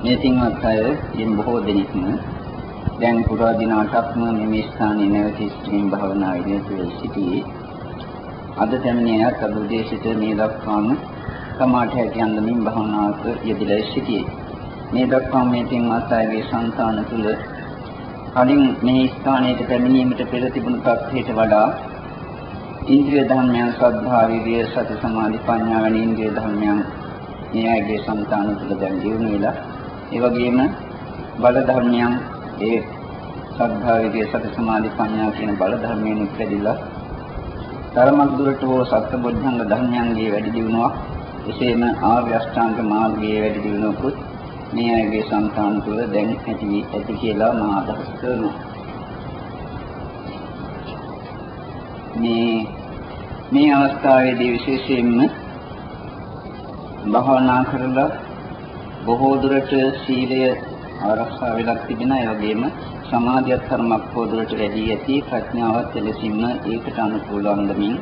මේ පින්වත් අය යෙන් බොහෝ දෙනෙක්ම දැන් පුරා දින 8ක්ම මේ ස්ථානයේ නැවතී සිටින් භාවනාවේ නිරත සිටී. අද දැමනියත් අද උදේසිට මේ දක්වාම සමාධි හැකියන්දමින් භාවනාවක යෙදලා සිටියේ. මේ දක්වාම මේ පින්වත් අයගේ සංතාන තුල කලින් මේ ස්ථානයට පැමිණීමට පෙර තිබුණු තත්ත්වයට වඩා ඉන්ද්‍රිය ධර්මයන් ශ්‍රද්ධා විරිය සති සමාධි ප්‍රඥා වැනි ඉන්ද්‍රිය ධර්මයන් මේ අයගේ සංතාන තුළ දැන් දියුණු වෙලා ඒ වගේම බල ධර්මයන් ඒ ශ්‍රද්ධා විරිය සති සමාධි ප්‍රඥා කියන බල ධර්මයෙන් උත්පැදිලා ධර්මයක් දුරට හෝ සත්බොධ්‍යංග ධර්මයන්ගේ වැඩි දියුණුවක් එසේම ආර්ය අෂ්ටාංග මාර්ගයේ වැඩි දියුණුවකුත් මේ අයගේ සංතාන තුළ දැන් ඇති කියලා මම අදහස් කරනවා. මේ අවස්ථාවේදී විශේෂයෙන්ම භාවනා කරලා බොහෝ දුරට සීලය ආරක්ෂා වෙලා තිබෙනා ඒ වගේම සමාධියත් ධර්මයක් බොහෝ දුරට වැඩි ඇති ප්‍රඥාවත් එලෙසින්ම ඒකට අනුකූල වන්දමින්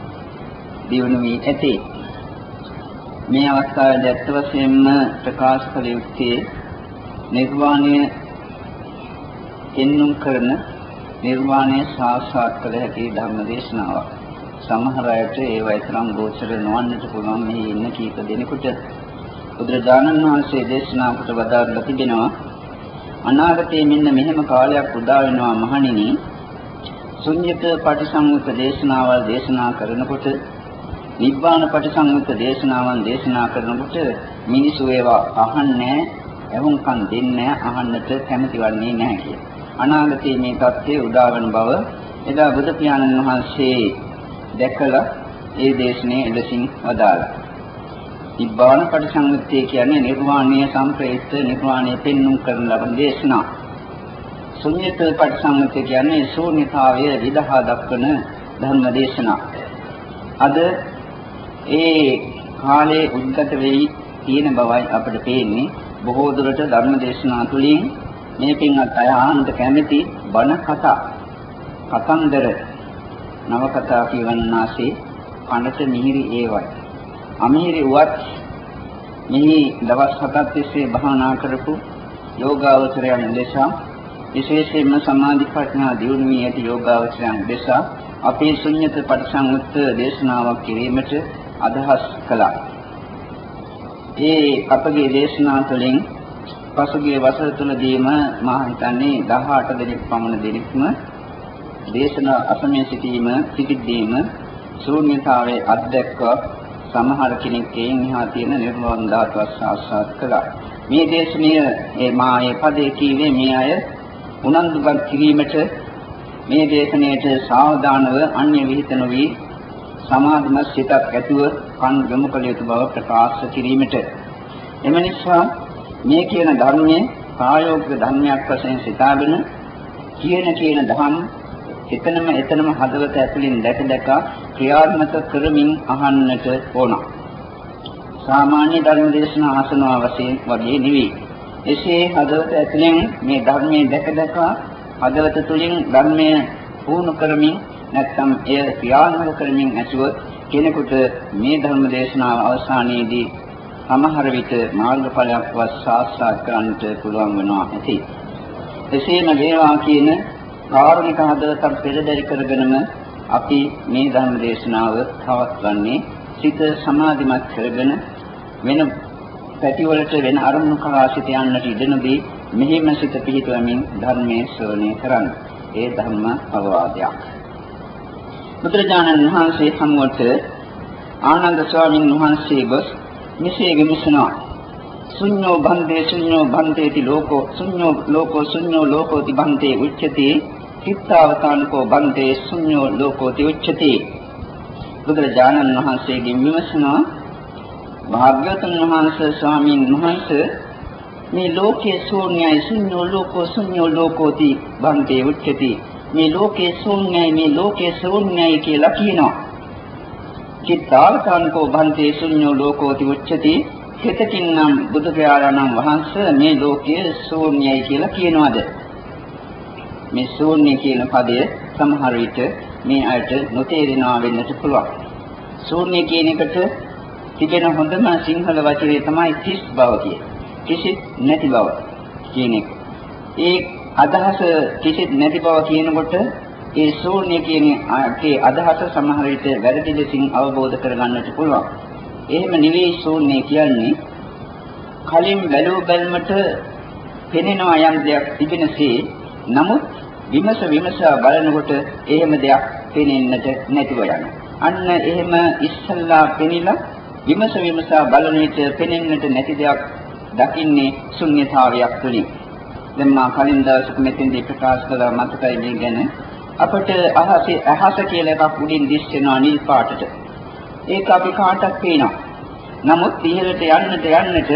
දියුණු වී ඇති. මේ අවස්ථාවේදී අත්ත වශයෙන්ම ප්‍රකාශ කළ යුත්තේ නිර්වාණය එන්නුම් කරන නිර්වාණය සාක්ෂාත් කළ හැකි ධර්ම දේශනාවක්. සමහර අයට ඒ වයිතරම් ගෝචර නොවන්නට පුළුවන් මේ ඉන්න කීප දෙනෙකුට බුදුරජාණන් වහන්සේ දේශනා කොට වදාළා තිබෙනවා අනාගතයේ මෙන්න මෙහෙම කාලයක් උදා වෙනවා මහණෙනි ශුන්්‍යත පටිසංයුක්ත දේශනාවල් දේශනා කරනකොට නිබ්බාන පටිසංයුක්ත දේශනාවන් දේශනා කරනකොට මිනිසු ඒවා අහන්නේ එවුන්කන් දෙන්නේ අහන්නට කැමති වන්නේ නැහැ කියලා. අනාගතයේ මේ தත්ත්වය උදා වන බව එදා බුදු පියාණන් වහන්සේ දැකලා ඒ දේශනේ එලෙසින් වදාළා. නිබ්බාන පටිසංයුත්තේ කියන්නේ නිර්වාණය සම්ප්‍රේත නිර්වාණය පෙන්눔 කරන ලබන දේශනා. ශුන්‍යත පටිසංයුත්තේ කියන්නේ ශූන්‍යතාවය විදහා දක්වන ධර්ම දේශනා. අද ඒ කාලේ උද්ගත වෙයි තියෙන බවයි අපිට පේන්නේ. බොහෝ දුරට ධර්ම දේශනා තුළින් මේ පින්වත් අය ආනන්ද කැමැති බණ කතා කතන්දර නව කතා කියවන්නාසේ කනට මිහිරි ඒවයි. අමිහිරි වත් මෙහි දවස් 7ක් තිස්සේ භාවනා කරපු යෝගාවචරයන් ලෙස විශේෂයෙන්ම සමාධි ප්‍රඥා දියුණු වී ඇති යෝගාවචරයන් ලෙස අපේ ශුන්්‍යත පටිසංයුක්ත දේශනාවක් කිරීමට අදහස් කළා. ඒ අපගේ දේශනා තුළින් පසුගිය වසර තුනදීම මා හිතන්නේ 18 දෙනෙක් පමණ දෙනෙක්ම දේශනා අසමය සිටිද්දීම ශූන්‍යතාවයේ අත්දැක්ක සමහර කෙනෙක්ගේ එහා තියෙන නිර්වාණ ධාතුව සාක්ෂාත් කළා. මේ දේශනීය මා ඒ පදේ කීවේ මේ අය උනන්දුපත් කිරීමට මේ දේශනාවට සාවධානව අන්‍ය විහිත නොවි සමාධිමත් සිතක් ඇතුව කන් යොමු කළ යුතු බව ප්‍රකාශ කිරීමට. එම නිසා මේ කියන ධර්මයේ ප්‍රායෝගික ධර්මයක් වශයෙන් සිතාගෙන කියන ධම් එතනම හදවත ඇතුලින් දැක ක්‍රියාත්මක කරමින් අහන්නට ඕන. සාමාන්‍ය ධර්ම දේශනා අසනවා වශයෙන් වගේ නෙවෙයි. එසේ හදවත ඇතුලින් මේ ධර්මයේ දැක හදවත තුලින් ධර්මයේ පුහුණු කරමින් නැත්නම් එය ක්‍රියාත්මක කරමින් ඇසුවොත් කෙනෙකුට මේ ධර්ම දේශනාව අවසානයේදී සමහර විට මාර්ගඵලයක්වත් සාක්ෂාත් කරන්නට පුළුවන් වෙනවා ඇති. එසේම වේවා කියන කාරුණික හදවතක් පෙරදරි කරගෙනම අපි මේ ධර්ම දේශනාව පවත්වන්නේ සිත සමාධිමත් කරගෙන වෙන පැතිවලට වෙන අරමුණු කරා සිට යන්නට ඉඩ නොදී මෙහිම සිත පිහිටවමින් ධර්මයේ ශ්‍රවණය කරන්න. ඒ ධර්ම අවවාදයක්. බුදුරජාණන් වහන්සේ සම්මුත ආනන්ද ස්වාමීන් වහන්සේ ගොස් මෙසේ විමසනවා. ශුඤ්ඤෝ භන්තේති ලෝකෝ ශුඤ්ඤෝ ලෝකෝ ශුඤ්ඤෝ ලෝකෝති භන්තේ උච්චති චිත්තාවතානකෝ භන්තේ ශුඤ්ඤෝ ලෝකෝති උච්චති. බුදුරජාණන් වහන්සේගෙන් විමසනවා භාග්‍යවතුන් වහන්සේ ස්වාමීන් වහන්සේ මේ ලෝකයේ ශූන්‍යයි ශුඤ්ඤෝ ලෝකෝති භන්තේ උච්චති. මේ ලෝකයේ ශූන්‍යයි කියලා කියනවා. චිත්තාවතානකෝ භන්තේ ශුඤ්ඤෝ ලෝකෝති උච්චති. හිතකින්නම් බුදුරජාණන් වහන්සේ මේ ලෝකයේ ශූන්‍යයි කියලා කියනවාද? මේ ශූන්‍ය කියන පදය සමහර විට මේ අයට නොතේරෙනවා වෙන්නට පුළුවන්. ශූන්‍ය කියන එකට තිබෙන හොඳම සිංහල වචනේ තමයි තිස් බව කියන්නේ. කිසිත් නැති බව. කියන එක. ඒ අදහස කිසිත් නැති බව කියනකොට ඒ ශූන්‍ය කියන අදහස සමහර විට වැරදි ලෙසින් අවබෝධ කරගන්නට පුළුවන්. එහෙම නෙවෙයි ශූන්‍ය කියන්නේ කලින් බැලූ බැලමට පෙනෙනවා යම් දෙයක් තිබෙනසේ නමුත් විමසා බලනකොට එහෙම දෙයක් පෙනෙන්නට නැතිව යනවා. අන්න එහෙම ඉස්සල්ලා පෙනිලා විමසා බලන විට පෙනෙන්නට නැති දෙයක් දකින්නේ ශුන්‍යතාවයක් තුලින්. දැන් මා කලින් දවසක මෙතෙන්දී ප්‍රකාශ කළා මතකයි මේ ගැන. අපට අහස කියලා එකක් උඩින් දිස් වෙනවා නිල් පාටට. ඒක අපි කාටත් පේනවා. නමුත් ඉහළට යන්නට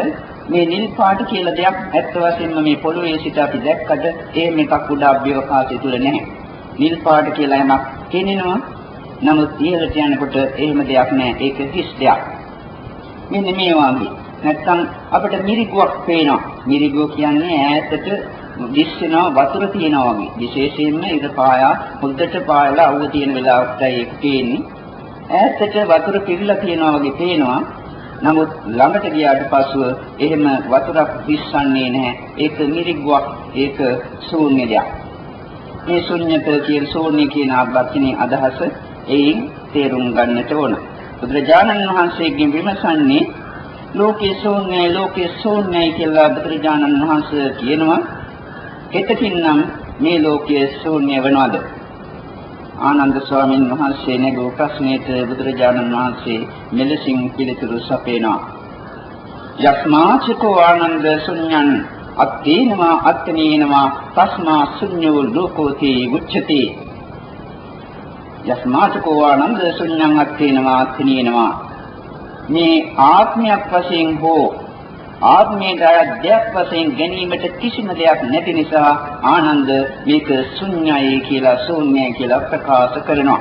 මේ නිල් පාට කියලා දෙයක් ඇත්ත වශයෙන්ම මේ පොළොවේ සිට අපි දැක්කට එහෙම එකක් උඩ අභ්‍යවකාශය තුල නැහැ. නිල් පාට කියලා යමක් පේනවා. නමුත් ඉහළට යනකොට එහෙම දෙයක් නැහැ. ඒක හිස් දෙයක්. මෙන්න මේ වගේ. නැත්තම් අපිට මිරිගුවක් පේනවා. මිරිගුව කියන්නේ ඈතට දිස් වෙනවා වතුර තියෙනවා වගේ. විශේෂයෙන්ම ඒක පායා මුද්දට පායලා අවුව තියෙන වෙලාවකටයි ඒක පේන්නේ. ඈතට වතුර පිරලා තියෙනවා වගේ පේනවා. නමුත් ළඟට ගියාට පස්සෙ එහෙම වතුරක් දිස්සන්නේ නැහැ. ඒක මිරිගුවක්. ඒක ශූන්‍ය දෙයක්. මේ ශූන්‍යත කියන ශූන්‍ය කියන වචනේ අදහස එයින් තේරුම් ගන්නට ඕන. බුදුරජාණන් වහන්සේගෙන් විමසන්නේ ලෝකේ ශූන්‍යයි කියලා බුදුරජාණන් වහන්සේ කියනවා. කෙතකින්නම් මේ ලෝකයේ ශූන්‍ය වෙනවද? ආනන්ද ස්වාමීන් වහන්සේ නගෝ ප්‍රශ්නෙට බුදුරජාණන් වහන්සේ මෙලෙසින් පිළිතුරු සපයනවා. යස්මාචකෝ ආනන්ද ශුන්‍යං අත්තේනවා අත්තනේනවා තස්මා ශුන්‍යෝ ලෝකෝති උච්චති. යස්මාචකෝ ආනන්ද ශුන්‍යං අත්තේනවා අත්තනේනවා මේ ආත්මයක් වශයෙන් හෝ ආත්මයට අධ්‍යක් වශයෙන් ගැනීමට කිසිම දෙයක් නැති නිසා ආනන්ද මේක ශුන්‍යයි කියලා ශූන්‍යයි කියලා ප්‍රකාශ කරනවා.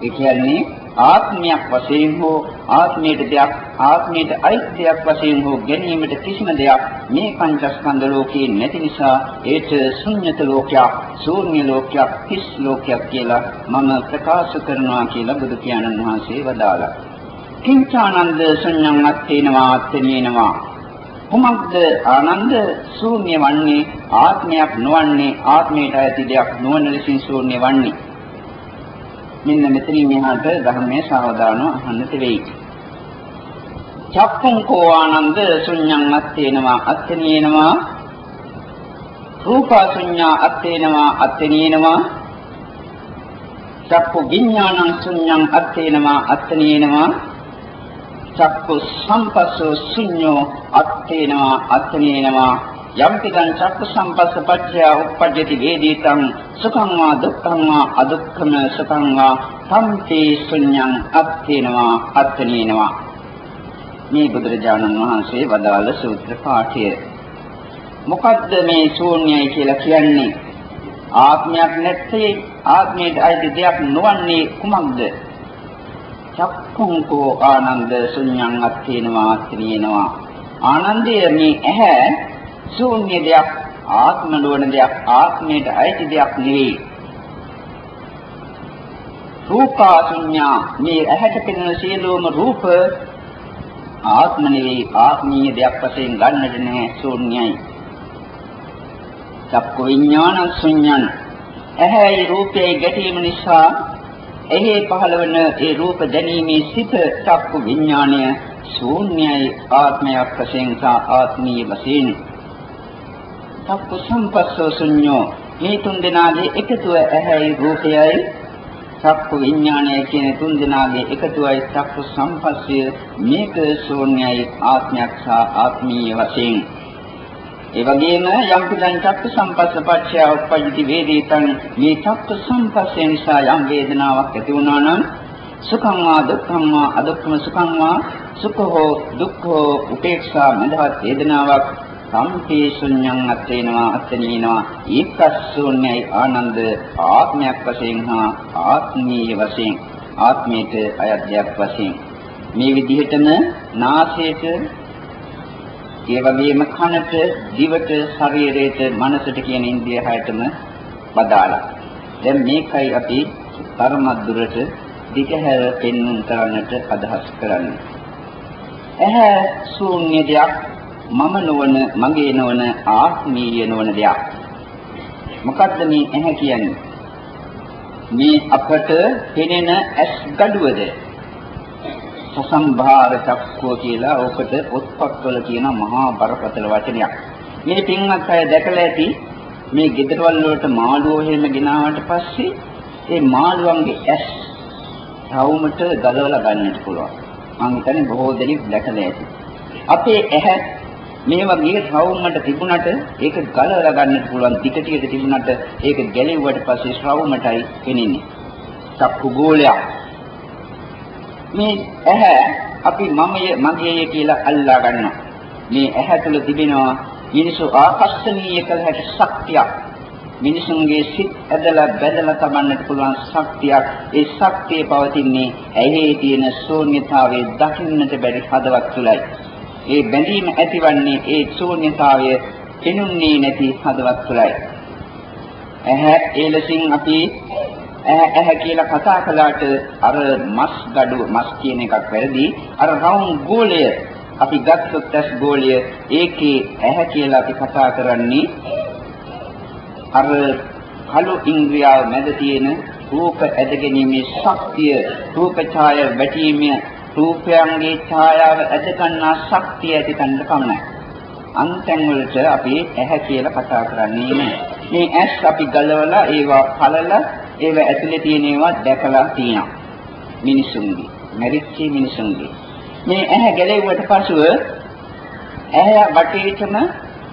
ඒ කියන්නේ ආත්මයක් වශයෙන් හෝ ආත්මයට අයිති දෙයක් වශයෙන් හෝ ගැනීමට කිසිම දෙයක් මේ පංචස්කන්ධ ලෝකේ නැති නිසා ඒට ශුන්‍යත ලෝකයක්, ශූන්‍ය ලෝකයක්, හිස් ලෝකයක් කියලා මම ප්‍රකාශ කරනවා කියලා බුදු පියාණන් වහන්සේ වදාළා. කිංචානන්ද ශුන්‍යං අත්තේනවා අත්තේනවා කුමක්ද ආනන්ද ශූන්‍ය වන්නේ ආත්මයක් නොවන්නේ ආත්මයට ඇති දෙයක් නොවන ලෙසින් ශූන්‍ය වන්නේ. මෙන්න මෙතනින් මෙහාට ධර්මයේ සාවධානව අහන්නට වෙයි. චක්ඛුං කෝ ආනන්ද ශුන්‍යං අත්තේනවා අත්තේනවා රූපා ශුන්‍යා අත්තේනවා අත්තේනවා චක්ඛු විඥානං ශුන්‍යං අත්තේනවා අත්තේනවා චක්ඛු සම්පස්සෝ ශුන්‍යෝ අත්තේනවා අත්තේනවා යම්පිදං චක්ඛු සම්පස්ස පච්චය උප්පජ්ජති වේදිතං සුඛං වා දුක්ඛං වා අදුක්ඛම සුඛං වා සම්පේ ශුන්‍යං අත්තේනවා අත්තේනවා. මේ බුදුරජාණන් වහන්සේ වදාළ සූත්‍ර පාඨය. මොකද්ද මේ ශූන්‍යයි කියලා කියන්නේ? ආත්මයක් නැත්තේ ආත්මයට අයිති දෙයක් නොවන්නේ කුමක්ද? චක්ඛුං කෝ ආනන්ද ශුන්‍යං අත්තේනවා අත්තේනවා. ආනන්දය මේ ඇහැ ශූන්‍ය දෙයක්, ආත්ම නොවන දෙයක්, ආත්මයට අයිති දෙයක් නෙවෙයි. රූපා ශුන්‍යා මේ ඇහැට පෙනෙන සියලුම රූප ආත්ම නෙවෙයි, ආත්මීය දෙයක් වශයෙන් ගන්නට නැහැ, ශූන්‍යයි. චක්ඛු විඥාන ශුන්‍යං ඇහැයි රූපයයි ගැටීම නිසා එහි පහළවන ඒ රූප දැනීමේ සිත චක්ඛු විඥානය ශූන්‍යයි, ආත්මයක් වශයෙන් ආත්මීය වශයෙන්. චක්ඛු සම්පස්සෝ ශුන්‍යෝ මේ තුන් දෙනාගේ එකතුව ඇහැයි රූපයයි චක්ඛු විඥානය කියන තුන් දෙනාගේ එකතුවයි චක්ඛු සම්පස්සය. මේක ශූන්‍යයි, ආත්මයක් සහ ආත්මීය වශයෙන්. ඒ වගේම යම් පිටං චක්ඛු සම්පස්ස පච්චය උප්පජ්ජති වේදිතං මේ චක්ඛු සම්පස්සේ නිසා යම් වේදනාවක් ඇති වුණා නම් සුඛං වා දුක්ඛං වා අදුක්ඛම සුඛං වා සුඛෝ දුක්ඛෝ උපේක්ෂා මඳහත් වේදනාවක් සම්පේ ශුන්‍යං අත්තේනවා අත්තේනවා ඒකස්සෝඤ්ඤයි ආනන්ද ආත්මයක් වශයෙන් හා ආත්මීය වශයෙන් ආත්මයට අයත්යක් වශයෙන් මේ විදිහටම නාසයට ඒ වගේම කනට, දිවට, ශරීරයට, මනසට කියන ඉන්ද්‍රිය හයතම බදාලා. දැන් මේකයි අපි ධර්මද්දුරට දිගහැර පෙන්වන්න කරන්නට අදහස් කරන්නේ. ඇහැ ශූන්‍ය දෙයක්, මම නොවන, මගේ නොවන, ආත්මීය නොවන දෙයක්. මොකද්ද මේ ඇහැ කියන්නේ? මේ අපට පෙනෙන ඇස් ගඩුවද? සසම්භාර චක්කෝ කියලා ඔකට පොත්පත්වල කියන මහා බරපතල වචනයක්. මේ පින්වත් අය දැකලා ඇති මේ ගෙදරවල වලට මාළුවෝ එහෙම ගෙනාවට පස්සේ ඒ මාළුවන්ගේ ඇස් රවුමට ගලවලා ගන්නට පුළුවන්. මම හිතන්නේ බොහෝ දෙනෙක් දැකලා ඇති. අපේ ඇහැ මේ වගේ රවුමට තිබුණට ඒක ගලවලා ගන්නට පුළුවන්. ටික තිබුණට ඒක ගැලෙව්වට පස්සේ රවුමටයි පෙනෙන්නේ. චක්කු ගෝලයක්. මේ ඇහැ අපි මගේ කියලා අල්ලා ගන්නවා. මේ ඇහැ තුළ තිබෙනවා මිනිසු ආකර්ෂණීය කළ හැකි ශක්තියක්. මිනිසුන්ගේ සිත් ඇදලා බැඳලා තබන්නට පුළුවන් ශක්තියක්. ඒ ශක්තිය පවතින්නේ ඇහි තියෙන ශූන්‍යතාවයේ දකින්නට බැරි හදවත් තුළයි. ඒ බැඳීම ඇතිවන්නේ ඒ ශූන්‍යතාවය පෙනුන්නේ නැති හදවත් තුළයි. ඇහැ ඒලසින් අපි ඇහැ කියලා කතා කළාට අර මස් gadu මස් කියන එකක් වැරදි. අර රවුම් ගෝලය අපි ගත්තොත් ඇස් ගෝලය ඒකේ ඇහැ කියලා අපි කතා කරන්නේ අර කළු ඉන්ද්‍රියාව මැද තියෙන රූප ඇදගැනීමේ ශක්තිය, රූප ඡාය වැටීමේ රූපයන්ගේ ඡායාව ඇදගන්නා ශක්තිය ඇති කරන්න පමණයි. අන්තෙන් වලට අපි ඇහැ කියලා කතා කරන්නේ නැහැ. මේ ඇස් අපි ගලවලා ඒවා කලලා ඒව ඇතුලේ තියෙන ඒවා දැකලා තියෙනවා. මිනිසුන්ගේ, මරිච්ච මිනිසුන්ගේ. මේ ඇහැ ගැලෙව්වට පසුව ඇහැ වටේටම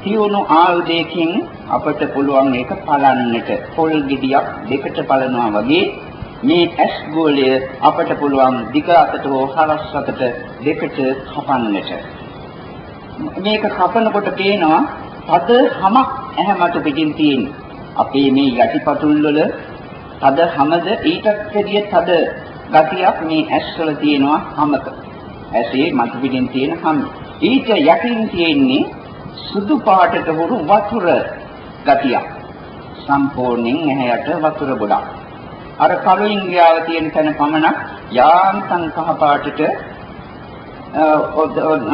තියුණු ආයුධයකින් අපට පුළුවන් ඒක පලන්නට. පොල් ගෙඩියක් දෙකට පලනවා වගේ මේ ඇස් ගෝලය අපට පුළුවන් දිග අතට හෝ හරස් අතට දෙකට කපන්නට. මේක කපනකොට පේනවා තද හමක් ඇහැ මත පිටින් තියෙන. අපේ මේ යටිපතුල් වල තද හැමද ඊටත් වැඩිය තද ගතියක් මේ ඇස් වල තියෙනවා හැමක. ඇසේ මත පිටින් තියෙන හැම. ඊට යටින් තියෙන්නේ සුදු පාටට හුරු වතුර ගතියක්. සම්පූර්ණයෙන් ඇහැයට වතුර ගොඩක්. අර කළු ඉන්ද්‍රියාව තියෙන තැන පමණක් යාන්තම් කහ පාටට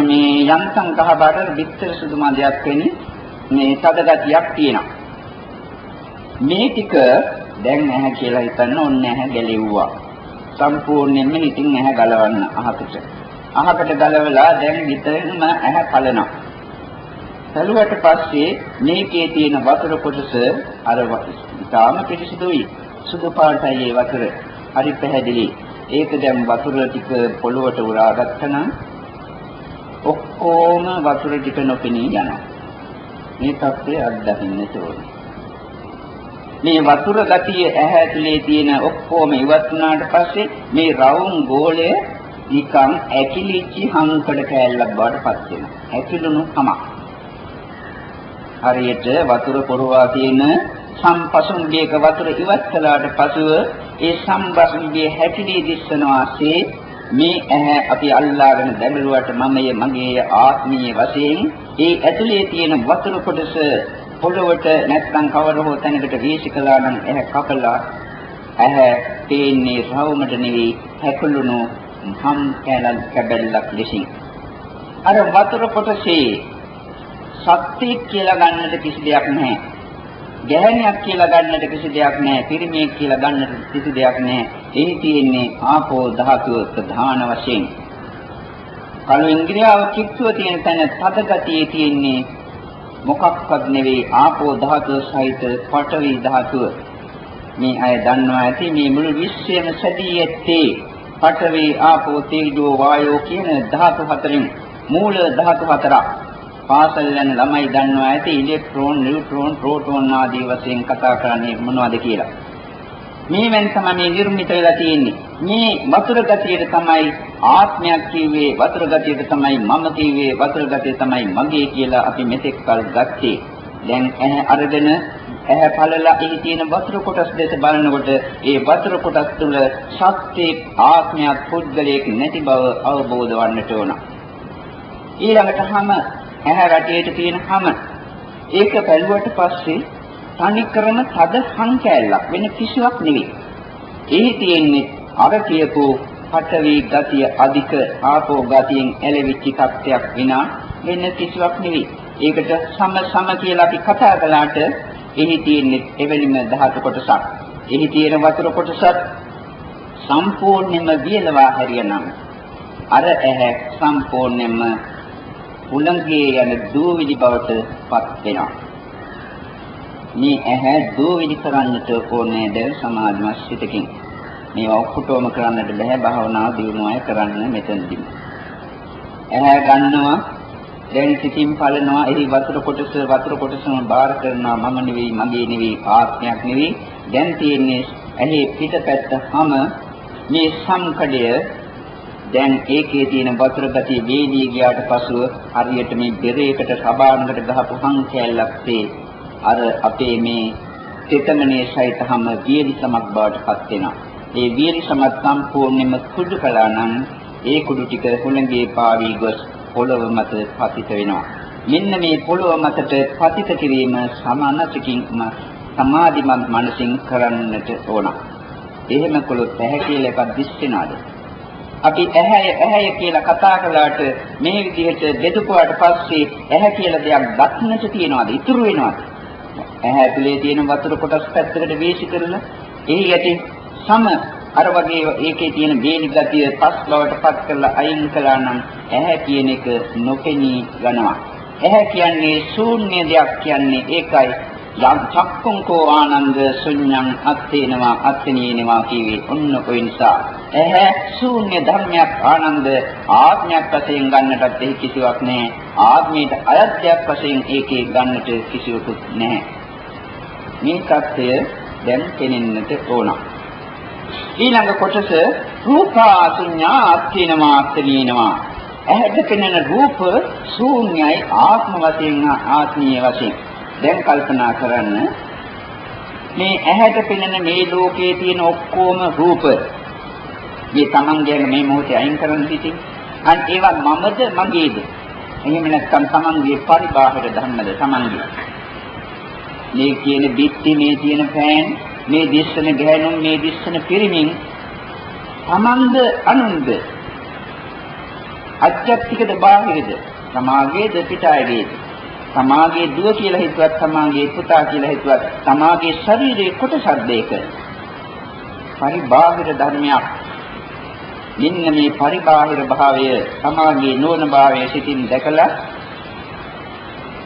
මේ යන්තම් කහ පාටට විතර සුදු මදයක් වෙන්නේ මේ තද ගතියක් තියෙනවා. මේ ටික දැන් ඇහැ කියලා හිතන්න ඕනේ නැහැ ගැලෙව්වා. සම්පූර්ණයෙන්ම ඉතින් ඇහැ ගලවන්න අහකට. අහකට ගලවලා දැන් විතරම ඇහැ පලනවා. පළුවට පස්සේ මේකේ තියෙන වතුර කොටස අර තාම පිටිසුදුයි. සුදු පාටයි ඒ වතුර. හරි පැහැදිලි. ඒක දැන් වතුර ටික පොළොවට උරා ගත්තනම් ඔක්කොම වතුර ටික නොපෙනී යනවා. මේ තත්ත්වය අත්දකින්න ඕනේ. මේ වතුර ගතිය ඇහැ ඇතුලේ තියෙන ඔක්කොම ඉවත් වුණාට පස්සේ මේ රවුම් ගෝලය නිකන් ඇකිලිච්ච හංකඩ කෑල්ලක් බවට පත් වෙනවා. ඇකිලුණු කමක්. හරියට වතුර පොරවා තියෙන සම්පසුන්ගේක වතුර ඉවත් කළාට පසුව ඒ සම්පසුන්ගේ හැකිලී දිස්සනවාසේ මේ ඇහැ අපි අල්ලාගෙන දැබළුවට මගේ ආත්මීය වශයෙන් ඒ ඇතුලේ තියෙන වතුර කොටස පොළොවට නැත්නම් කවර හෝ තැනකට වීසිකලා නම් ඇහැ කපලා ඇහැ තේන්නේ රවුමට නෙවෙයි හැකුළුණු හම් කැබැල්ලක් ලෙසින්. අර වතුර කොටසේ සත්‍යයක් කියලා ගන්නට කිසි දෙයක් නැහැ. ගැහණියක් කියලා ගන්නට කිසි දෙයක් නැහැ. පිරිමියෙක් කියලා ගන්නට කිසි දෙයක් නැහැ. එහි තියෙන්නේ ආපෝ ධාතුව ප්‍රධාන වශයෙන්. කළු ඉන්ද්‍රියාව කිප්පුව තියෙන තැන තද ගතියේ තියෙන්නේ මොකක්වත් නෙවෙයි ආපෝ ධාතුව සහිත පඨවි ධාතුව. මේ අය දන්නවා ඇති මේ මුළු විශ්වයම සැදී ඇත්තේ පඨවි ආපෝ තේජෝ වායෝ කියන ධාතු හතරෙන් මූල ධාතු හතරක්. පාසල් යන ළමයි දන්නවා ඇති ඉලෙක්ට්‍රෝන, නියුට්‍රෝන, ප්‍රෝටෝන ආදී වශයෙන් කතා කරන්නේ මොනවද කියලා. මේවෙන් තමයි නිර්මිත වෙලා තියෙන්නේ. මේ වතුර ගතියට තමයි ආත්මයක් කිව්වේ, වතුර ගතියට තමයි මම කිව්වේ, වතුර ගතිය තමයි මගේ කියලා අපි මෙතෙක් කල් ගත්තේ. දැන් ඇහැ අරගෙන ඇහැ පළලා එහි තියෙන වතුර කොටස් දෙස බලනකොට ඒ වතුර කොටස් තුළ ශක්තිය ආත්මයක් පුද්ගලයක් නැති බව අවබෝධ වන්නට ඕන. ඊළඟට හැම ඇහැ රටේට තියෙන හැම ඒක බැලුවට පස්සේ තනි කරන තද හං කැලක් වෙන කිසිවක් නෙවෙයි. එහි තියෙන්නේ අර කියපු පඨවි ගතිය අධික ආපෝ ගතියෙන් ඇලෙවිච්ච තත්ත්වයක් විනා වෙන කිසිවක් නෙවෙයි. ඒකට සම කියලා අපි කතා කළාට එහි තියෙන්නේ එවැනිම ධාතු කොටසක්. එහි තියෙන වතුර කොටසත් සම්පූර්ණයෙන්ම වියලවා හැරියනම් අර ඇහැ සම්පූර්ණයෙන්ම උලංගයේ යන දූවිලි බවට පත් වෙනවා. මේ ඇහැ දූවිලි කරන්නට ඕනේ දැන් සමාධිමත් සිතකින්. මේවා ඔක්කොටම කරන්නට බෑ භාවනාව දියුණුවයි කරන්න මෙතනදී. ඇහැ ගන්නවා දැන් සිතින් පලනවා එහි වතුර කොටසම බාර කරනවා මම නෙවෙයි මගේ නෙවෙයි ආත්මයක් නෙවෙයි. දැන් තියෙන්නේ ඇහි පිටපැත්ත හැම මේ සංකඩය දැන් ඒකේ තියෙන වතුර ගතිය වේදී ගියාට පසුව හරියට මේ බෙරේකට සබානකට ගහපු හං කැල්ලක් තේ අර අපේ මේ තෙතමනේ සහිතවම වියලි සමක් බවට පත් වෙනවා. ඒ වියලි සමත් සම්පූර්ණයෙන්ම කුඩු කළා නම් ඒ කුඩු ටික හුළඟේ පාවී ගොස් පොළොව මත පතිත වෙනවා. මෙන්න මේ පොළොව මතට පතිත කිරීම සමානසිකින් සමාධිමත් මනසින් කරන්නට ඕන. එහෙම කළොත් ඇහැ කියලා එකක් දිස්සෙනාද? අපි ඇහැ කියලා කතා කළාට මේ විදිහට දෙදුපාට පස්සේ ඇහැ කියලා දෙයක් දක්නට තියනවාද? ඉතුරු වෙනවද? ඇහැ ඇතුලේ තියෙන වතුර කොටස් පැත්තකට වීසි කරලා එහි යටි සම අර වගේ ඒකේ තියෙන වේලි ගතිය පස් බවට පත් කරලා අයින් කළා නම් ඇහැ කියන එක නොපෙනී යනවා. ඇහැ කියන්නේ ශූන්‍ය දෙයක් කියන්නේ ඒකයි. යම් චක්කුංකෝ ආනන්ද ශුන්‍යං අත්තේනවා අත්තනීනවා කියවේ ඔන්න ඔය නිසා ඇහැ ශූන්‍ය ධර්මයක් ආනන්ද ආත්මයක් වශයෙන් ගන්නටත් එහි කිසිවක් නැහැ. ආත්මයට අයත්යක් වශයෙන් ඒකේ ගන්නට කිසිවකුත් නැහැ. මේ தත්ය දැන් පෙනෙන්නට ඕන. ඊළඟ කොටස රූපාසුඤ්ඤා අත්තිනවා අත්තිනවා. ඇහැට පෙනෙන රූප ශූන්‍යයි ආත්ම වශයෙන් ආත්මීය වශයෙන්. දැන් කල්පනා කරන්න මේ ඇහැට පෙනෙන මේ ලෝකයේ තියෙන ඔක්කොම රූප මේ තමන්ගේ මේ මොහොතේ අයින් කරන්න සිටින් අන් ඒවා මමද මගේද එහෙම නැත්නම් තමන්ගේ පරිබාහිර ධර්මද තමන්ගේ මේ කියන බිත්ති මේ තියෙන පෑන් මේ දිස්සන ගෑනුන් මේ දිස්සන පිරිමින් තමන්ද අනුන්ද අධ්‍යාත්මිකද බාහිරද සමාගයේද පිටායේද සමාගයේ දුව කියලා හිතුවත් සමාගයේ පුතා කියලා හිතුවත් සමාගයේ ශරීරයේ කොටසක් දෙක පරිබාහිර ධර්මයක්. මෙන්න මේ පරිබාහිර භාවය සමාගයේ නෝන භාවය සිටින් දැකලා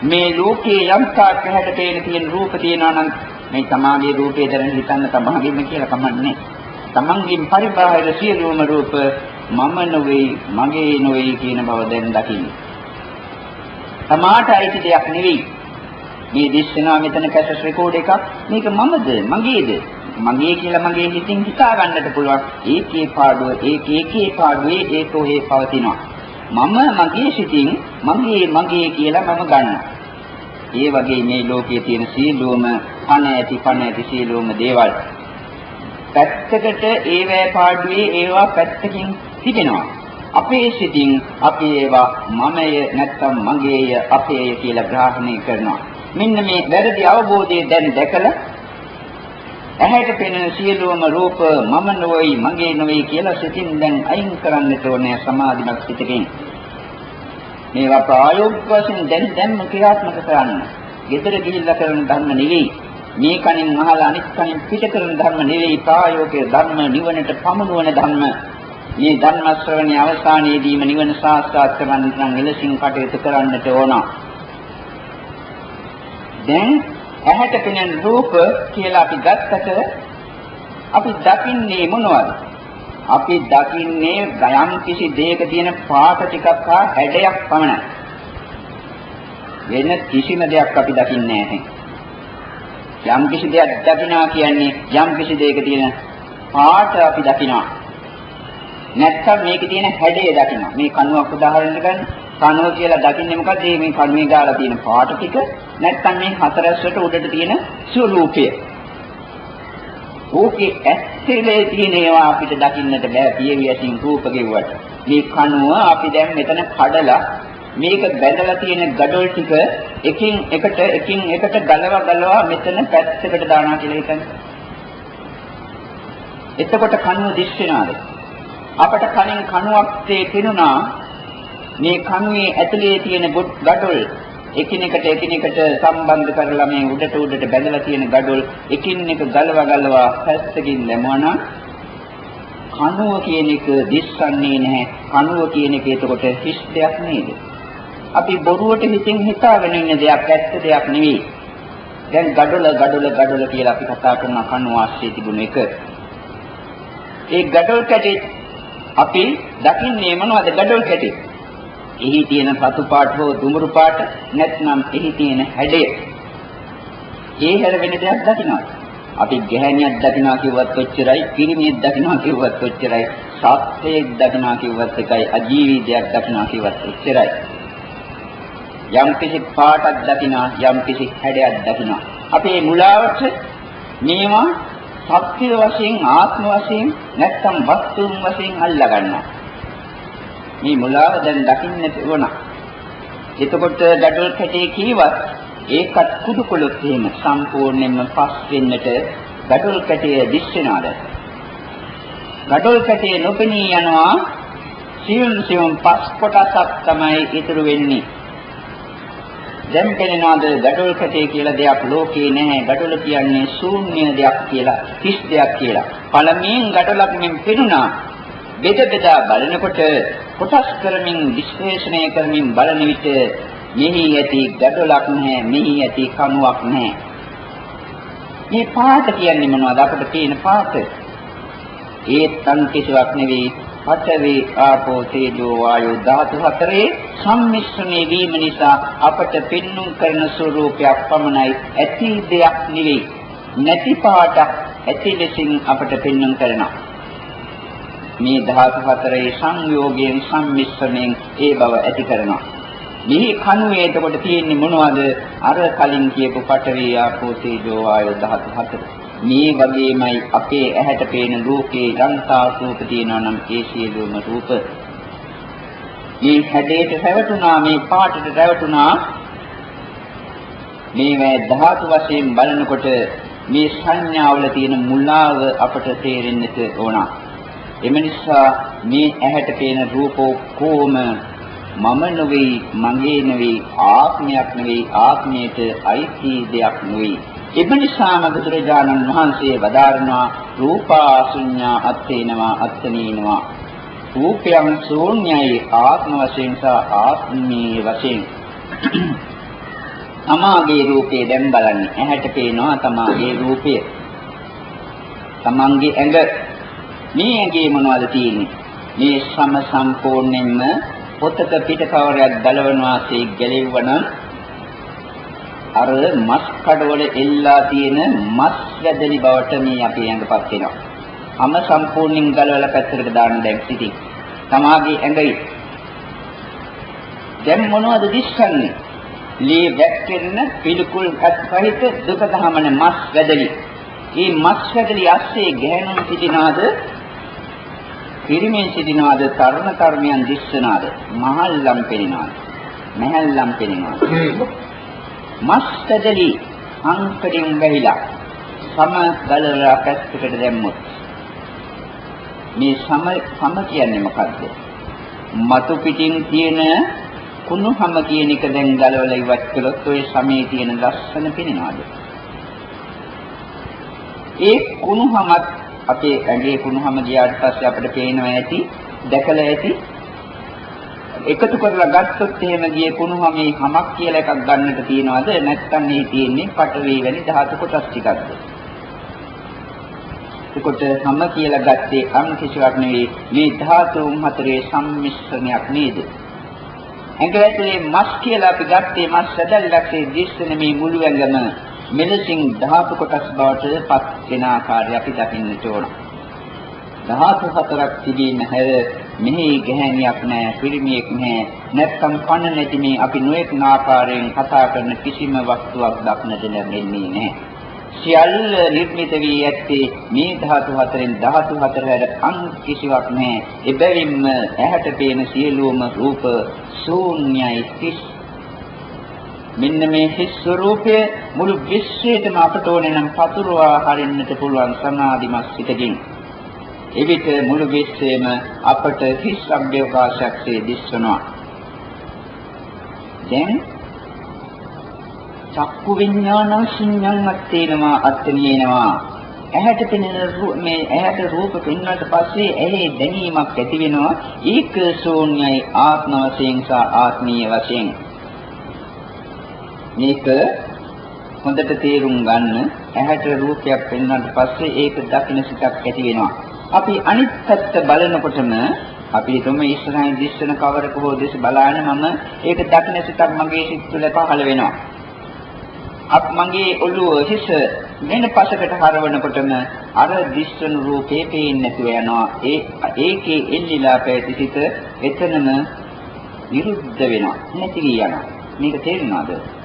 මේ ලෝකේ යම්තා කැහැට පේන තියෙන රූප තියනවා නම් මේ සමාගයේ රූපේ දැන හිතන්න තමන්ගෙම කියලා කමන්නේ. තමන්ගෙන් පරිබාහිර සියලුම රූප මම නොවේ මගේ නොවේ කියන බව දැන් දකින්න. තමාට අයිති දෙයක් නෙවෙයි. මේ දිස්සනවා මෙතන කැසට් රෙකෝඩ් එකක් මේක මමද මගේද මගේ කියලා මගේ හිතින් හිතා ගන්නට පුළුවන්. ඒකේ පාඩුව ඒකේ පාඩුවේ ඒකෝහේ පවතිනවා. මම මගේ සිතින් මගේ කියලා මම ගන්නවා. ඒ වගේ මේ ලෝකයේ තියෙන සියලුම පණ ඇති සියලුම දේවල් පැත්තකට ඒවැ පාඩුවේ ඒවා පැත්තකින් තිබෙනවා. අපේ සිතින් අපි ඒවා මමය නැත්නම් මගේය අපේය කියලා ග්‍රහණය කරනවා. මෙන්න මේ වැරදි අවබෝධය දැන් දැකලා ඇහැට පෙනෙන සියලුම රූප මම නොවේ මගේ නොවේ කියලා සිතින් දැන් අයින් කරන්නට ඕනේ සමාධිමත් සිතකින්. මේවා ප්‍රායෝගික වශයෙන් දැන් ක්‍රියාත්මක කරන්න. ගෙදර ගිහිල්ලා කරන ධර්ම නෙවෙයි. මේ කණින් අහලා අනිත් කණින් පිට කරන ධර්ම නෙවෙයි. ප්‍රායෝගික ධර්ම නිවනට පමුණුවන ධර්ම. මේ ධර්ම ශ්‍රවණයේ අවසානයේදීම නිවන සාක්ෂාත් කරගන්න නම් එලෙසින් කටයුතු කරන්නට ඕන. දැන් ඇහැට පෙනෙන රූප කියලා අපි ගත්තට අපි දකින්නේ මොනවද? අපි දකින්නේ ගයම් කිසි දෙයක තියෙන පාට ටිකක් හා හැඩයක් පමණයි. වෙන කිසිම දෙයක් අපි දකින්නේ නැහැ. යම් කිසි දෙයක් දකිනවා කියන්නේ යම් කිසි දෙයක තියෙන පාට අපි දකිනවා. නැත්නම් මේකේ තියෙන හැඩය දකිනවා. මේ කණුවක් උදාහරණයක් ගන්න. කණුව කියලා දකින්නේ මොකද්ද? මේ කණුවේ ගාලා තියෙන පාට ටික නැත්නම් මේ හතරැස්සට උඩට තියෙන ස්වරූපය. ඕකේ ඇත්තේ තියෙන ඒවා අපිට දකින්නට බෑ පියවි ඇසින් රූප ගෙවුවට. මේ කණුව අපි දැන් මෙතන කඩලා මේක බැඳලා තියෙන gadol ටික එකින් එකට ගලවා මෙතන පැත්තකට දානවා කියලා හිතන්න. එතකොට කණුව දිස් වෙනවාද? අපට කලින් කණුවක් තේ පෙනුණා මේ කණුවේ ඇතුලේ තියෙන gadol එකිනෙකට සම්බන්ධ කරලා මේ උඩට බැඳලා තියෙන gadol එකින් එක ගලවා පැත්තකින් දැමුවා කණුව කියන එක දිස්සන්නේ නැහැ. කණුව කියන එක එතකොට හිස් දෙයක් නේද? අපි බොරුවට හිතින් හිතාගෙන ඉන්න දෙයක් ඇත්ත දෙයක් නෙවෙයි. දැන් gadol කියලා අපි කතා කරන කණුව ආශ්‍රයේ තිබුණ එක. ඒ gadol කැටේ අපි දකින්නේ මොනවද? gadol කැටේ. එහි තියෙන සතු පාට හෝ දුඹුරු පාට නැත්නම් එහි තියෙන හැඩය. ඒ හැර වෙන දෙයක් දකින්නද? අපි ගැහණියක් දකින්නවා කිව්වත් ඔච්චරයි, පිරිමියෙක් දකින්නවා කිව්වත් ඔච්චරයි, සත්‍යයක් දකින්නවා කිව්වත් එකයි, අජීවී දෙයක් දකින්නවා කිව්වත් ඔච්චරයි. යම් කිසි පාටක් දකින්නවා, යම් කිසි හැඩයක් දකින්නවා. අපේ මුලාවට මේවා සත්‍ය වශයෙන්, ආත්ම වශයෙන් නැත්නම් වස්තුන් වශයෙන් අල්ලා ගන්නවා. මේ මුලාව දැන් දකින්නට ඕන. එතකොට gadol කැටේ කීවත් ඒකත් කුඩු කොළොත් එහෙම සම්පූර්ණයෙන්ම පස් වෙන්නට gadol කැටේ දිස් වෙනවාද? gadol කැටේ නොපෙනී යනවා සියුම් පස් කොටසක් තමයි ඉතුරු වෙන්නේ. දැන් පෙනෙනවාද gadol කැටේ කියලා දෙයක් ලෝකේ නැහැ. gadol කියන්නේ ශූන්‍ය දෙයක් කියලා, හිස් දෙයක් කියලා. පළමුවෙන් gadolක් මෙන් පෙනුණා. බෙදා බලනකොට කොටස් කරමින් විශ්ලේෂණය කරමින් බලන විට මෙහි ඇති gadolක් නැහැ, මෙහි ඇති කණුවක් නැහැ. මේ පාට කියන්නේ මොනවද? අපිට තියෙන පාට. ඒ තන් කිසිවක් නෙවෙයි. පඨවි, ආපෝ, තේජෝ, වායෝ ධාතු හතරේ සම්මිශ්‍රණය වීම නිසා අපට පෙන්눔 කරන ස්වરૂපයක් පමණයි. ඇති දෙයක් නෙවෙයි. නැති පාටක් ඇති ලෙසින් අපට පෙන්눔 කරනවා. මේ ධාතු හතරේ සංයෝගයෙන් සම්මිශ්‍රණයෙන් ඒ බව ඇති කරනවා. මේ කණුවේ එතකොට තියෙන්නේ මොනවද? අර කලින් කියපු පඨවි, ආපෝ, තේජෝ, වායෝ ධාතු හතර. මේ වගේමයි අපේ ඇහැට පේන ලෝකේ යන්තා රූප තියෙනවා නම් ඒ සියලුම රූප මේ හැඩයට රැවටුණා, මේ පාටට රැවටුණා. මේ ධාතු වශයෙන් බලනකොට මේ සංඥාවල තියෙන මුලාව අපට තේරෙන්නට ඕන. එම නිසා මේ ඇහැට පේන රූප කොම මම නෙවෙයි, මගේ නෙවෙයි, ආත්මයක් නෙවෙයි, ආත්මයට අයිති දෙයක් නෙවෙයි. එම නිසාම බුදුරජාණන් වහන්සේ වදාරනවා රූපා ශුඤ්ඤා අත්තේනවා අත්තනීනවා. රූපයන් ශූන්‍යයි ආත්ම වශයෙන් සහ ආත්මී වශයෙන්. තමාගේ රූපේ දැන් බලන්න. ඇහැට පේනවා තමාගේ රූපය. තමන්ගේ ඇඟ. මේ ඇඟේ මොනවද තියෙන්නේ? මේ සම සම්පූර්ණයෙන්ම පොතක පිට කවරයක් ගලවනවාසේ ගැලෙවන අර මස් කඩවල එල්ලා තියෙන මස් වැදලි බවට මේ අපේ ඇඟපත් වෙනවා. අම සම්පූර්ණයෙන් ගලවලා පැත්තකට දාන්න දැන් සිටි. තමාගේ ඇඟයි. දැන් මොනවද දිස්සන්නේ? ලී වැක්කෙන්න පිළිකුල් සහිත දුක දහමන මස් වැදලි. මේ මස් වැදලි ඇස්සේ ගැහණුන් සිටිනාද? පිරිමෙන් සිටිනාද? තරුණ තරුණියන් දිස්සනාද? මහල්ලම් පෙනෙනවාද? මහල්ලම් පෙනෙනවාද? මස් වැදලි අංකඩින් වැහිලා සම ගලවලා පැත්තකට දැම්මොත් මේ සම කියන්නේ මොකද්ද? මතු පිටින් තියෙන කුණුහම කියන එක දැන් ගලවලා ඉවත් කළොත් ඔය සමේ තියෙන ලස්සන පෙනෙනවද? ඒ කුණුහමත් අපේ ඇඟේ කුණුහම ගියාට පස්සේ අපිට පේනවා ඇති, දැකලා ඇති. එකතු කරලා ගත්තොත් එහෙම ගියේ කුණුහමේ හමක් කියලා එකක් ගන්නට තියනවාද? නැත්නම් මේ තියෙන්නේ පඨවි වැනි ධාතු කොටස් ටිකක්ද? ඒකට හැම කියලා ගත්තේ අන් කිසිවක් නෙවෙයි, මේ ධාතුන් හතරේ සම්මිශ්‍රණයක් නේද? ඇඟවැටේ මස් කියලා අපි ගත්තේ මස් සැදල්ලක්සේ දිස්සන මේ මුළු ඇඟම මෙලෙසින් ධාතු කොටස් බවට පත් වෙන ආකාරය අපි දකින්නට ඕන. ධාතු හතරක් තිබීම හැර මෙහි ගැහණියක් නැහැ, පිරිමියෙක් නැහැ, නැත්නම් පණ නැති මේ අපි නොඑක ආකාරයෙන් කතා කරන කිසිම වස්තුවක් දක්නට ලැබෙන්නේ නැහැ. සියල්ල නිර්මිත වී ඇත්තේ මේ ධාතු හතරෙන්. ධාතු හතර හැර අන් කිසිවක් නැහැ. එබැවින්ම ඇහැට පේන සියලුම රූප ශූන්‍යයි, හිස්. මෙන්න මේ හිස් ස්වરૂපයේ මුළු විශ්වයටම අපට ඕනේ නම් පතුරවා හරින්නට පුළුවන් සමාධිමත් සිතකින්. එවිට මුළු විශ්වයම අපට හිස් අභ්‍යවකාශයක්සේ දිස්වනවා. දැන් චක්කු විඥාන ශුන්‍යං අත්තේනවා අත්තේනවා. ඇහැට පෙනෙන මේ ඇහැට රූප පෙන්වන්නට පස්සේ ඇහි දැනීමක් ඇති වෙනවා. ඒක ශූන්‍යයි ආත්ම වශයෙන් සහ ආත්මීය වශයෙන්. මේක හොඳට තේරුම් ගන්න. ඇහැට රූපයක් පෙන්වන්නට පස්සේ ඒක දකින්න සිතක් ඇති වෙනවා. අපි අනිත් පැත්ත බලනකොටම අපි හිතමු ඉස්සරහින් දිස්සන කවරක හෝ දෙස බලාන මම ඒක දකින්න සිතක් මගේ සිත් තුළ පහළ වෙනවා. මගේ ඔළුව හිස වෙන පසකට හරවනකොටම අර දිස්සන රූපේ පේන්නේ නැතුව යනවා. ඒකේ එල්ලිලා පැති සිත එතනම නිරුද්ධ වෙනවා. නැති යනවා. මේක තේරෙනවද?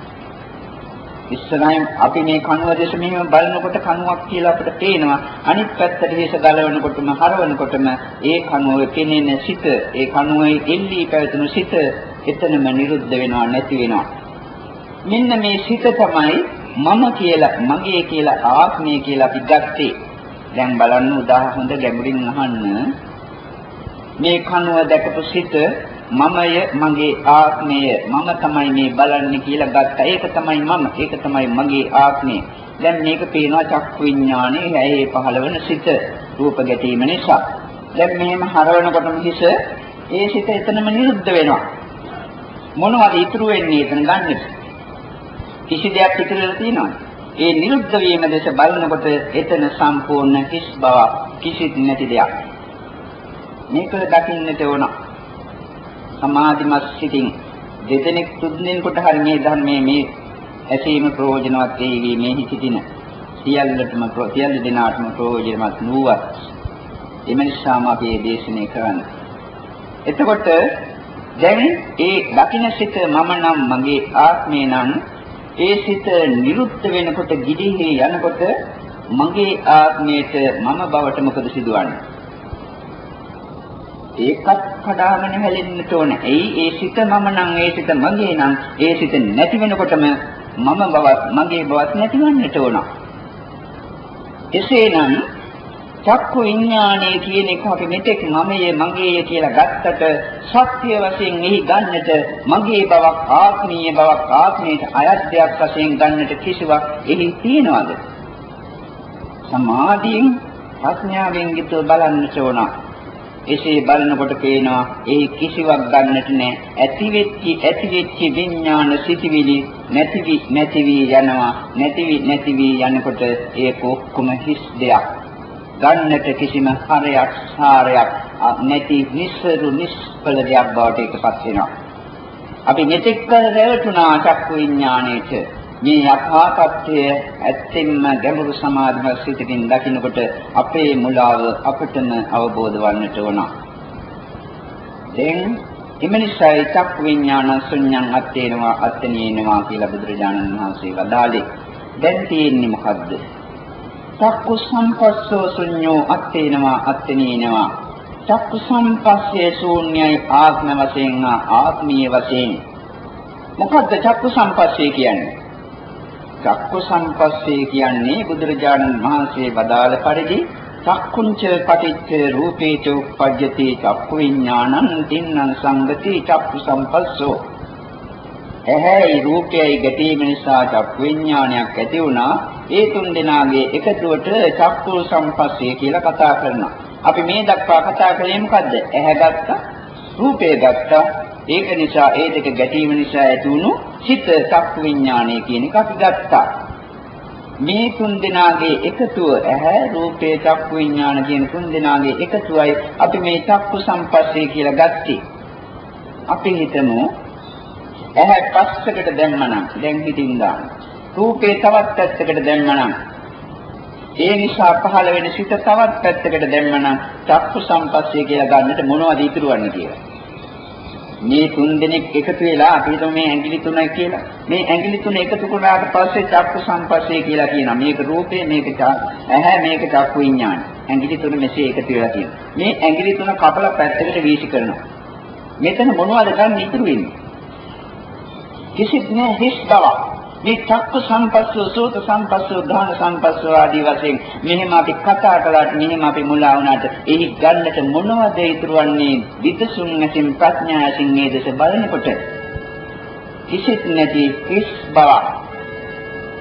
ඉස්සරහින් අපි මේ කණුව දෙස මෙහෙම බලනකොට කණුවක් කියලා අපිට පේනවා. අනිත් පැත්තට හිස ගලවනකොටම හරවනකොටම ඒ කණුවේ පෙනෙන සිත, ඒ කණුවේ එල්ලී පැවතුණු සිත එතනම නිරුද්ධ වෙනවා, නැති වෙනවා. මෙන්න මේ සිත තමයි මම කියලා, මගේ කියලා, ආත්මය කියලා අපි ගත්තේ. දැන් බලන්න උදාහරණ ගැඹුරින් අහන්න. මේ කනුව දැකපු සිත මමය, මගේ ආත්මය, මම තමයි මේ බලන්නේ කියලා ගත්තා. ඒක තමයි මම, ඒක තමයි මගේ ආත්මය. දැන් මේක පේනවා චක්කු විඥානේ ඇහි පහළවන සිත රූප ගැටීම නිසා. දැන් මෙහෙම හරවනකොටම හිස ඒ සිත එතනම නිරුද්ධ වෙනවා. මොනවද ඉතුරු වෙන්නේ එතන ගන්නෙ? කිසි දෙයක් ඉතිරිලා තියෙනවද? ඒ නිරුද්ධ වීම දැස බලනකොට එතන සම්පූර්ණ හිස් බව, කිසිත් නැති දෙයක්. මේක දකින්නට ඕන. සමාධිමත් සිතින් දෙදෙනෙක් තුන්දෙනෙකුට හරි මේ ධර්මයේ මේ ඇසීම ප්‍රයෝජනවත් වේවි. මේ හිතින සියල්ල දෙනාටම ප්‍රයෝජනවත් නුවත්. එම නිසාම අපි මේ දේශනේ කරන්නේ. එතකොට දැන් ඒ දකින්න සිත මම නම්, මගේ ආත්මය නම්, ඒ සිත නිරුද්ධ වෙනකොට, ගිලිහි යනකොට මගේ ආත්මයට මම බවට මොකද සිදුවන්නේ? ඒකත් කඩාගෙන හැලෙන්නට ඕන. ඒ සිත මම නම්, ඒ සිත මගේ නම්, ඒ සිත නැති වෙනකොටම මම බවත් මගේ බවත් නැතිවන්නට ඕන. එසේනම් චක්කු විඥානයේ කියන එක අපි මෙතෙක් මමයේ, මගේය කියලා ගත්තට සත්‍ය වශයෙන් එහි ගන්නට මගේ බවක්, ආත්මීය බවක්, ආත්මයට අයත් දෙයක් වශයෙන් ගන්නට කිසිවක් එහි තියනවද? සමාධියෙන් ප්‍රඥාවෙන් යුතුව බලන්නට ඕන. එසේ බලනකොට පේනවා ඒ කිසිවක් ගන්නට නැහැ. ඇතිවෙච්ච විඥාන සිටිවිලි නැතිවි යනවා. නැතිවි යනකොට ඒක ඔක්කොම හිස් දෙයක්. ගන්නට කිසිම හරයක් සාරයක් නැති නිස්සරු නිෂ්ඵල දෙයක් බවට ඒකපත් වෙනවා. අපි මෙතෙක් කල රැවටුණා චක්කු විඥාණයට. මේ යථාර්ථය ඇත්තෙන්ම ගැඹුරු සමාධිමත් සිතකින් දකින්නකොට අපේ මුලාව අපටම අවබෝධ වන්නට ඕන. දැන් එමනිසයි චක්කු විඥාන ශුන්‍යං අත්තේනවා අත්තේනවා කියලා බුදුරජාණන් වහන්සේ වදාළේ. දැන් තියෙන්නේ මොකද්ද? චක්කු සම්පස්සෝ ශුන්‍යෝ අත්තේනවා අත්තේනවා. චක්කු සම්පස්සේ ශූන්‍යයි ආත්ම වශයෙන් ආත්මීය වශයෙන්. මොකද්ද චක්කු සම්පස්සේ කියන්නේ? චක්කු සම්පස්සේ කියන්නේ බුදුරජාණන් වහන්සේ වදාළ පරිදි චක්කුංච පටිච්ච රූපේච උප්පජ්ජති චක්කු විඥානං තින්නං සංගති චක්කු සම්පස්සෝ. ඇහැයි රූපයයි ගැටීම නිසා චක්කු විඥානයක් ඇති වුණා. ඒ තුන් දෙනාගේ එකතුවට චක්කු සම්පස්සේ කියලා කතා කරනවා. අපි මේ දක්වා කතා කළේ මොකද්ද? ඇහැ ගත්තා, රූපය ගත්තා. ඒක නිසා ඒ දෙක ගැටීම නිසා ඇති වුණු චිත්ත චක්කු විඥානය කියන එක අපි ගත්තා. මේ තුන් දෙනාගේ එකතුව ඇහැ, රූපය, චක්කු විඥාන කියන තුන් දෙනාගේ එකතුවයි අපි මේ චක්කු සම්පස්සේ කියලා ගත්තේ. අපි හිතමු ඇහැ පස්සකට දැම්මනම්, දැන් හිතින් දාන්න. රූපේ තවත් පැත්තකට දැම්මනම්, ඒ නිසා පහළ වෙන සිත තවත් පැත්තකට දැම්මනම් චක්කු සම්පස්සේ කියලා ගන්නට මොනවද ඉතුරු වන්නේ කියලා. මේ තුන් දෙනෙක් එකතු වෙලා අපි හිතමු මේ ඇඟිලි තුනයි කියලා. මේ ඇඟිලි තුන එකතු කරාට පස්සේ චක්කු සම්පස්සේ කියලා කියනවා. මේක රූපේ, මේක ඇහැ, මේක චක්කු විඥාන. ඇඟිලි තුන මෙසේ එකතු වෙලා තියෙනවා. මේ ඇඟිලි තුන කපලා පැත්තකට වීසි කරනවා. මෙතන මොනවද ගන්න ඉතුරු වෙන්නේ? කිසිත් නෑ, හිස් බවක්. මේ චක්කු සම්පස්සෝ, සෝත සම්පස්සෝ, ධාන සම්පස්සෝ ආදී වශයෙන් මෙහෙම අපි කතා කළාට, මෙහෙම අපි මුලා වුණාට එහි ගන්නට මොනවද ඉතුරු වන්නේ? විදසුන් නැසින් ප්‍රඥාසින් මේ දෙස බලනකොට කිසිත් නැති හිස් බවක්.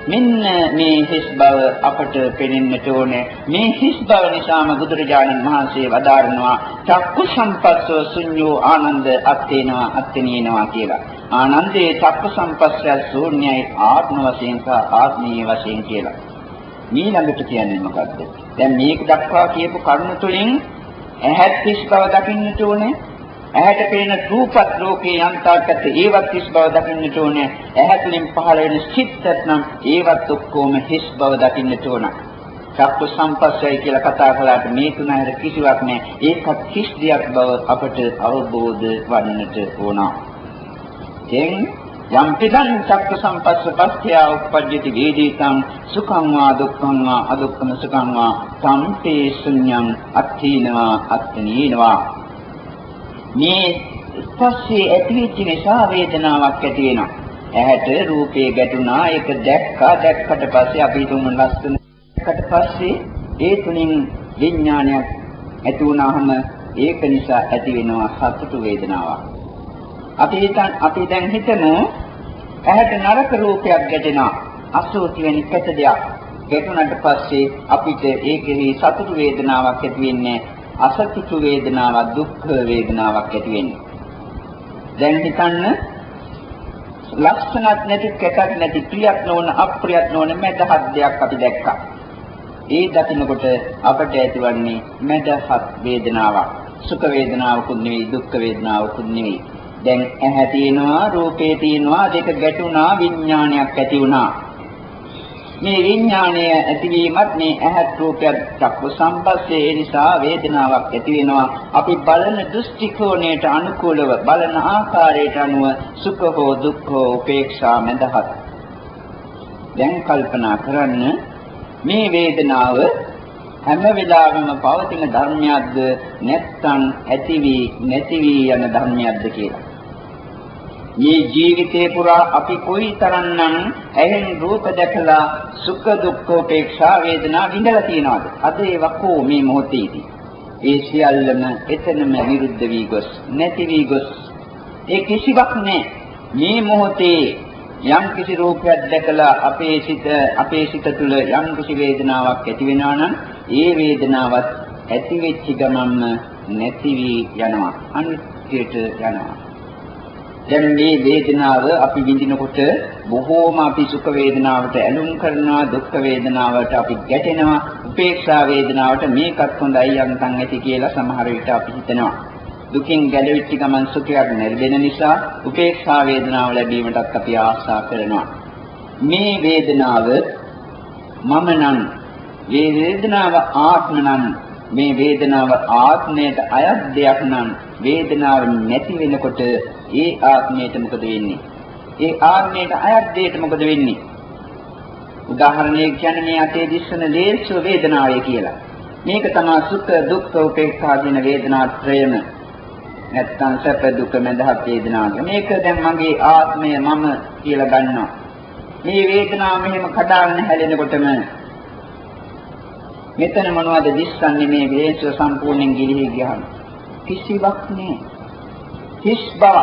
මෙන්න මේ හිස් බව අපට පෙනෙන්නට ඕනේ. මේ හිස් බව නිසාම බුදුරජාණන් වහන්සේ වදාරනවා චක්කු සම්පස්සෝ ශුඤ්ඤෝ ආනන්ද අත්තේනවා අත්තේනිනවා කියලා. ආනන්දේ චක්කු සම්පස්සය ශූන්‍යයි ආත්ම වශයෙන් සහ ආත්මීය වශයෙන් කියලා. ඊළඟට කියන්නේ මොකද්ද? දැන් මේක දක්වා කියපු කරුණ තුළින් ඇහත් හිස් බව දකින්නට ඕනේ. ඇහැට පෙනෙන රූපත් ලෝකේ යන්තාකට ඒවත් හිස් බව දකින්නට ඕනේ. ඇහැතුලින් පහළ වෙන සිත්ත් නම් ඒවත් ඔක්කොම හිස් බව දකින්නට ඕන. චක්කු සම්පස්සයයි කියලා කතා කළාට මේ තුන හැර කිසිවක් නැහැ. ඒකත් හිස් දෙයක් බව අපට අවබෝධ වන්නට ඕන. එන් යම් පිටං චක්කු සම්පස්ස පස්ත්‍ය උප්පජ්ජති වේදිතං සුඛං වා දුක්ඛං වා අදුක්ඛම සුඛං වා සම්පේ ශුඤ්ඤං අත්ථීනවා අත්ථනීනවා. මේ ස්පර්ශයේ ඇතිවෙච්ච නිසා වේදනාවක් ඇති වෙනවා. ඇහැට රූපේ ගැටුණා, ඒක දැක්කට පස්සේ අපි තුන් ලස්සන දැක්කට පස්සේ ඒ තුنين විඥානයක් ඇති වුණාම ඒක නිසා ඇති වෙනවා සතුටු වේදනාවක්. අපි දැන් හිතමු ඇහැට නරක රූපයක් ගැටෙනවා. අසෝචි වෙන කැත දෙයක්. ගැටුණාට පස්සේ අපිට ඒකෙහි සතුටු වේදනාවක් ඇති වෙන්නේ අසතුටු වේදනාවක් දුක්ඛ වේදනාවක් ඇති වෙන්නේ. දැන් හිතන්න ලක්ෂණත් නැති කැටක් නැති ප්‍රියක් නොවන අප්‍රියක් නොවන මැදහත් දෙයක් අපි දැක්කා. ඒ දකින්නකොට අපට ඇතිවන්නේ මැදහත් වේදනාවක්. සුඛ වේදනාවකුත් නෙවෙයි දුක්ඛ වේදනාවකුත් නෙවෙයි. දැන් ඇහැ තියෙනවා රූපේ තියෙනවා දෙක ගැටුණා විඥානයක් ඇති වුණා. මේ විඥානය ඇතිවීමත් මේ ඇහත් රූපයත් චක්කු සම්පස්සේ නිසා වේදනාවක් ඇති වෙනවා. අපි බලන දෘෂ්ටි කෝණයට අනුකූලව බලන ආකාරයට අනුව සුඛ හෝ දුක්ඛ හෝ උපේක්ෂා මැදහත්. දැන් කල්පනා කරන්න මේ වේදනාව හැම වෙලාවෙම පවතින ධර්මයක්ද නැත්නම් ඇති වී නැති වී යන ධර්මයක්ද කියලා. මේ ජීවිතේ පුරා අපි කොයිතරම්නම් ඇහෙන් රූප දැකලා සුඛ දුක්ඛ උපේක්ෂා වේදනා විඳලා තියනවාද? අද ඒවකෝ මේ මොහොතේදී. ඒ සියල්ලම එතනම විරුද්ධ වී ගොස් නැති වී ගොස් ඒ කිසිවක් නැහැ. මේ මොහොතේ යම් කිසි රූපයක් දැකලා අපේ සිත තුළ යම් කිසි වේදනාවක් ඇති වෙනවා නම් ඒ වේදනාවත් ඇති වෙච්ච ගමන්ම නැති වී යනවා. අනිත්‍යයට යනවා. දැන් මේ වේදනාව අපි විඳිනකොට බොහෝම අපි සුඛ වේදනාවට ඇලුම් කරනවා, දුක්ඛ වේදනාවට අපි ගැටෙනවා, උපේක්ෂා වේදනාවට මේකත් හොඳයි යන්තම් ඇති කියලා සමහර විට අපි හිතනවා. දුකින් ගැලවිච්ච ගමන් සුඛයක් ලැබෙන නිසා උපේක්ෂා වේදනාව ලැබීමටත් අපි ආශා කරනවා. මේ වේදනාව මම නම්, මේ වේදනාව ආත්ම නම්, මේ වේදනාව ආත්මයට අයත් දෙයක් නම් වේදනාව නැති වෙනකොට ඒ ආත්මයට මොකද වෙන්නේ? ඒ ආත්මයට අයත් දෙයට මොකද වෙන්නේ? උදාහරණයක් කියන්නේ මේ අතේ දිස්සන ලේස්ස වේදනාවයි කියලා. මේක තමයි සුඛ දුක්ඛ උපේක්ඛා කියන වේදනා ත්‍රයම. නැත්තම් සැප දුක මඳහත් වේදනාව. මේක දැන් මගේ ආත්මය මම කියලා ගන්නවා. මේ වේදනාව මෙහෙම කඩාගෙන හැලෙනකොටම මෙතන මොනවද දිස්සන්නේ? මේ වේශය සම්පූර්ණයෙන් ගිලිහි ගියාම කිසිවක් නෑ. හිස් බව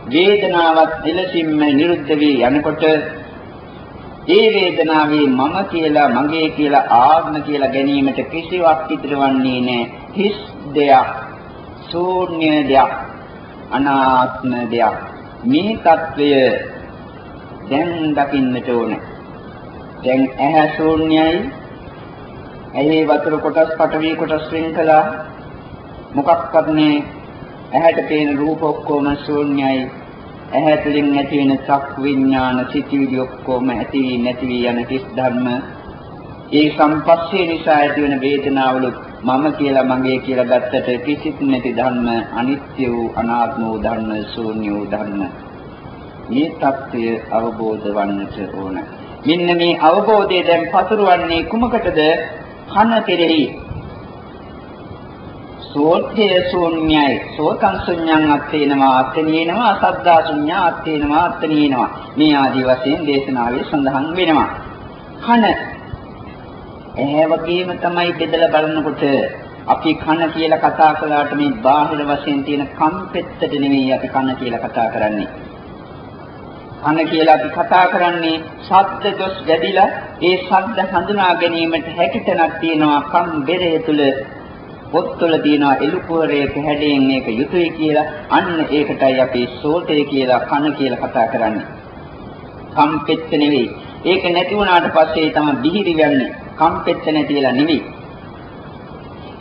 වේදනාවත් එලෙසින්ම නිරුද්ධ වී යනකොට ඒ වේදනාවේ මම කියලා මගේ කියලා ආත්ම කියලා ගැනීමට කිසිවක් ඉතිරවන්නේ නෑ. හිස් දෙයක්, ශූන්‍ය දෙයක්, අනාත්ම දෙයක්. මේ తත්වය දැන් දකින්නට ඕනේ. දැන් ඇහැ ශූන්‍යයි. ඇහි වතුර කොටස් පටවි කොටස් වෙන් කළා. මොකක්වත් නෑ. ඇහැට පේන රූප ඔක්කොම ශූන්‍යයි. ඇහැ තුළින් ඇති වෙන චක් විඥාන සිතිවිලි ඔක්කොම ඇති වී නැති වී යන කිස් ධර්ම. ඒ සම්පස්සේ නිසා ඇති වෙන වේදනාවලු මම කියලා මගේ කියලා ගත්තට කිසිත් නැති ධර්ම, අනිත්‍ය වූ අනාත්ම වූ ධර්ම, ශූන්‍ය වූ ධර්ම. මේ தත්ත්වය අවබෝධ වන්නට ඕන. මෙන්න මේ අවබෝධය දැන් පතුරවන්නේ කුමකටද? කන කෙරෙහි. සෝත්‍ය ශූන්‍යයි. සෝතං ශුඤ්ඤං අත්තේනවා අත්තේනවා සද්දා ශුඤ්ඤා අත්තේනවා අත්තේනවා. මේ ආදී වශයෙන් දේශනාවේ සඳහන් වෙනවා. කන ඒ වගේම තමයි බෙදලා බලනකොට අපි කන කියලා කතා කළාට මේ බාහිර වශයෙන් තියෙන කම් පෙත්තට නෙමෙයි අපි කන කියලා කතා කරන්නේ. කන කියලා අපි කතා කරන්නේ ශබ්ද දොස් වැඩිලා ඒ ශබ්ද හඳුනා ගැනීමට හැකි තැනක් තියෙනවා කම් බෙරය තුල පොත්වල තියෙනවා එළුකුවරයක හැඩයෙන් මේක යුතුයි කියලා. අන්න ඒකටයි අපි සෝතය කියලා කන කියලා කතා කරන්නේ. කම්පෙත්ත නෙවෙයි. ඒක නැති වුණාට පස්සේ තමයි බිහිරි වෙන්නේ. කම්පෙත්ත නැතිලා නෙවෙයි.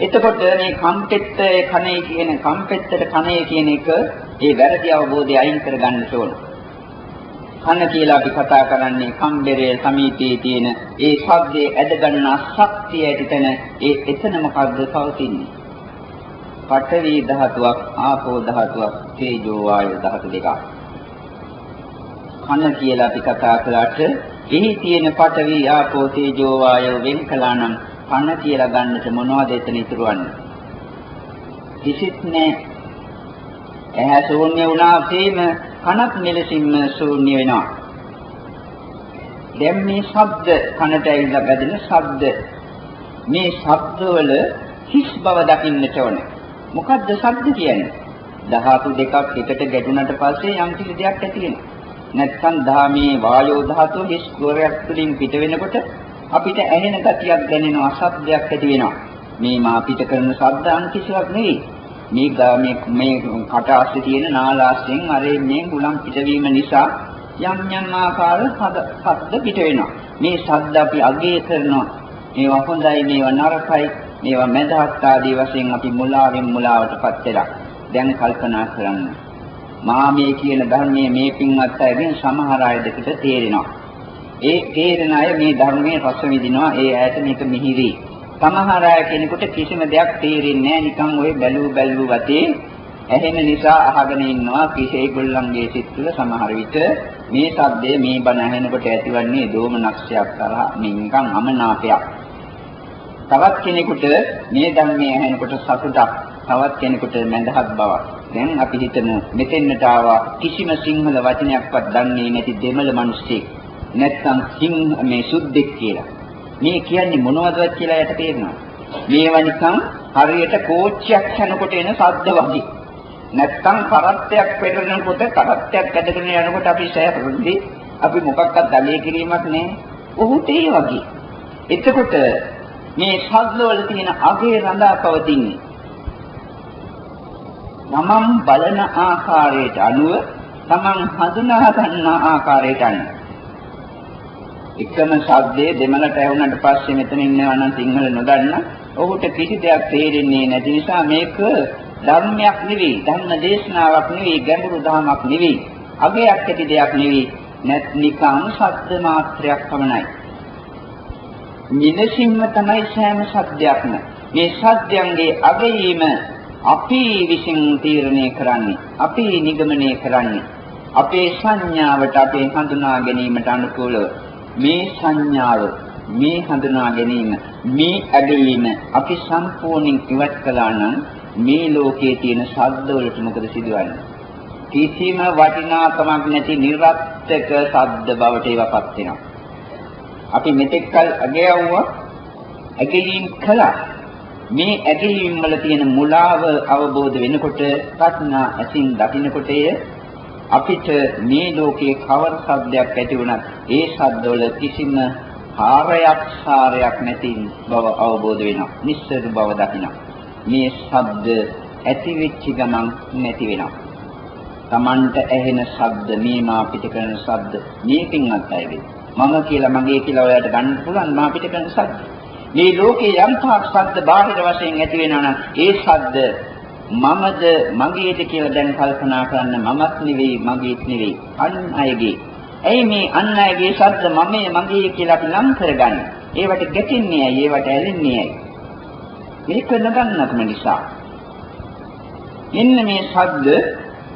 එතකොට මේ කම්පෙත්ත කනේ කියන කම්පෙත්තට කනේ කියන එක ඒ වැරදි අවබෝධය අයින් කරගන්න ඕන. කන කියලා අපි කතා කරන්නේ කම්බරයේ සමීපයේ තියෙන ඒ ශබ්දයේ ඇද ගන්නා ශක්තිය ඇතිතන ඒ එතන මොකද්ද පවතින්නේ? පඨවි ධාතුවක්, ආපෝ ධාතුවක්, තේජෝ වායු ධාතු දෙකක්. කන කියලා අපි කතා කළාට එහි තියෙන පඨවි, ආපෝ, තේජෝ වායු වෙන් කළා නම් කන කියලා ගන්නට මොනවද එතන ඉතුරු වන්නේ? කිසිත් නෑ. ඇහැ ශූන්‍ය වුණාseම කනත් මෙලෙසින්ම ශූන්‍ය වෙනවා. දැන් මේ ශබ්ද කනට ඇවිල්ලා ගැදෙන ශබ්ද මේ ශබ්දවල හිස් බව දකින්නට ඕනේ. මොකද්ද ශබ්ද කියන්නේ? ධාතු දෙකක් එකට ගැටුණට පස්සේ යම් කිසි දෙයක් ඇති වෙනවා. නැත්නම් ධාමී වායෝ ධාතුව හිස් ස්වරයක් තුළින් පිට වෙනකොට අපිට ඇහෙන ගතියක් දැනෙනවා, ශබ්දයක් ඇති වෙනවා. මේ මා පිට කරන ශබ්ද අන් කිසිවක් නෙවෙයි. මේ කට ආස්සේ තියෙන නාලාස්යෙන් අරේ මේ ගුලම් පිටවීම නිසා යම් යම් ආකාර ශබ්ද පිට වෙනවා. මේ ශබ්ද අපි අගය කරනවා. මේවා හොඳයි, මේවා නරකයි, මේවා මැදහත් ආදී වශයෙන් අපි මුලාවෙන් මුලාවටපත් වෙලා. දැන් කල්පනා කරන්න. මා මේ කියන ධර්මයේ මේ පින්වත් අයගෙන් සමහර අය දෙකට තේරෙනවා. ඒ තේරෙන අය මේ ධර්මයේ රස විඳිනවා. ඒ ඇයට මේක මිහිරි. සමහර අය කෙනෙකුට කිසිම දෙයක් තේරෙන්නේ නැහැ. නිකන් ওই බැලූ වතේ ඇහෙන නිසා අහගෙන ඉන්නවා. ඒගොල්ලන්ගේ සිත් තුළ සමහර විට මේ ශබ්දය මේ බණ ඇහෙනකොට ඇතිවන්නේ දෝමනක්ෂයක් තරහ නිකන් අමනාපයක්. තවත් කෙනෙකුට මේ ධර්මයේ ඇහෙනකොට සතුටක්. තවත් කෙනෙකුට මඳහත් බවක්. දැන් අපි හිතමු මෙතෙන්නට ආවා කිසිම සිංහල වචනයක්වත් දන්නේ නැති දෙමළ මිනිස්සෙක්. නැත්නම් මේ සුද්දෙක් කියලා. මේ කියන්නේ මොනවද කියලා යට තේරෙනවා. මේවා නිකන් හරියට කෝච්චියක් යනකොට එන ශබ්ද වගේ. නැත්නම් කරත්තයක් පෙරලනකොට කරත්තයක් ඇදගෙන යනකොට අපි සෑහරුද්දී අපි මොකක්වත් දලේ කිරීමක් නැහැ. ඔහුට ඒ වගේ. එතකොට මේ ශබ්ද වල තියෙන අගේ රඳා පවතින්නේ තමන් බලන ආකාරයට අනුව තමන් හඳුනා ගන්න ආකාරයට අනුව එකම ශබ්දයේ දෙමළට ඇහුනට පස්සේ මෙතන ඉන්නවා නම් සිංහල නොදන්න ඔහුට කිසි දෙයක් තේරෙන්නේ නැති නිසා මේක ධර්මයක් නෙවෙයි, ධර්ම දේශනාවක් නෙවෙයි, ගැඹුරු ධර්මයක් නෙවෙයි, අගයක් ඇති දෙයක් නෙවෙයි, නිකන් ශබ්ද මාත්‍රයක් පමණයි. මිනිසින්ම තමයි සෑම ශබ්දයක්ම මේ ශබ්දයන්ගේ අගයීම අපි විසින් තීරණය කරන්නේ, අපි නිගමනය කරන්නේ අපේ සංඥාවට, අපේ හඳුනා ගැනීමට අනුකූලව. මේ සංඥාව, මේ හඳුනා ගැනීම, මේ අගයීම අපි සම්පූර්ණයෙන් ඉවත් කළා නම් මේ ලෝකයේ තියෙන ශබ්ද වලට මොකද සිදුවන්නේ? කිසිම වටිනාකමක් නැති නිර්වර්තක ශබ්ද බවට ඒවාපත් වෙනවා. අපි මෙතෙක්කල් අගයවුවා, අගයීම් කළා. මේ ඇගීම් වල තියෙන මුලාව අවබෝධ වෙනකොට, ප්‍රඥා ඇසින් දකින්නකොට අපිට මේ ලෝකයේ කවර ශබ්දයක් ඇති වුණත් ඒ ශබ්දවල කිසිම හාරයක් සාරයක් නැති බව අවබෝධ වෙනවා. නිස්සාර බව දකිනවා. මේ ශබ්ද ඇති වෙච්ච ගමන් නැති වෙනවා. Tamanට ඇහෙන ශබ්ද, මේ මා පිට කරන ශබ්ද මේකින්වත් ඇයිද? මම කියලා මගේ කියලා ඔයාලට ගන්න පුළුවන් මා පිට කරන ශබ්ද. මේ ලෝකේ යම් තාක් ශබ්ද බාහිර වශයෙන් ඇති වෙනවා නම් ඒ ශබ්ද මමද මගේද කියලා දැන් කල්පනා කරන්න. මමත් නෙවෙයි, මගේත් නෙවෙයි, අන් අයගේ. ඇයි මේ අන් අයගේ ශබ්ද මමයේ මගේ කියලා අපි නම් කරගන්නේ? ඒවට ගැටෙන්නේ ඇයි? ඒවට ඇලෙන්නේ ඇයි? ඒක නගන්නකම නිසා. එන්න මේ ශබ්ද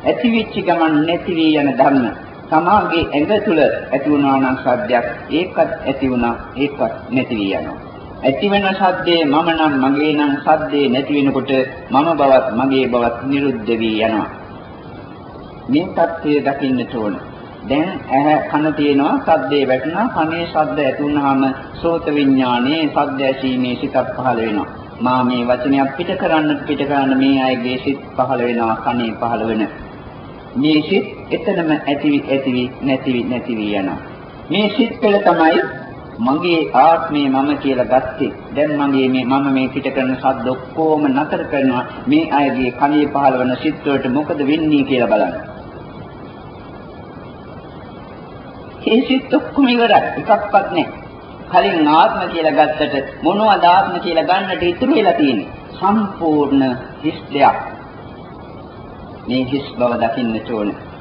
ඇති වෙච්ච ගමන් නැති වී යන ධර්ම. තමාගේ ඇඟ තුල ඇති වුණා නම් ශබ්දයක්, ඒකත් ඇති වුණා, ඒකත් නැති වී යනවා. ඇති වෙන ශබ්දේ මම නම් මගේ නම් ශබ්දේ නැති වෙනකොට මම බවත් මගේ බවත් නිරුද්ධ වී යනවා. මේ தත්ත්වය දකින්නට ඕන. දැන් ඇහැ කන තියෙනවා, ශබ්දේ වැටෙනවා. කනේ ශබ්ද ඇති වුනහම සෝත විඥානයේ ශබ්ද ඇසීමේ සිතක් පහළ වෙනවා. මා මේ වචනයක් පිට කරන්න මේ අයගේ සිත් පහළ වෙනවා, කනේ පහළ වෙන. මේ සිත් එතනම ඇතිවි නැතිවි යනවා. මේ සිත් වල තමයි මගේ ආත්මය මම කියලා ගත්තේ. දැන් මගේ මම මේ පිට කරන ශබ්ද ඔක්කොම නතර කරනවා. මේ අයගේ කණේ පහළවන සිත් වලට මොකද වෙන්නේ කියලා බලන්න. ඒ සිත් ඔක්කොම ඉවරයි. එකක්වත් නැහැ. කලින් ආත්ම කියලා ගත්තට මොනවද ආත්ම කියලා ගන්නට ඉතුරු වෙලා තියෙන්නේ? සම්පූර්ණ හිස් දෙයක්. මේ හිස් බව දකින්න ඕනේ.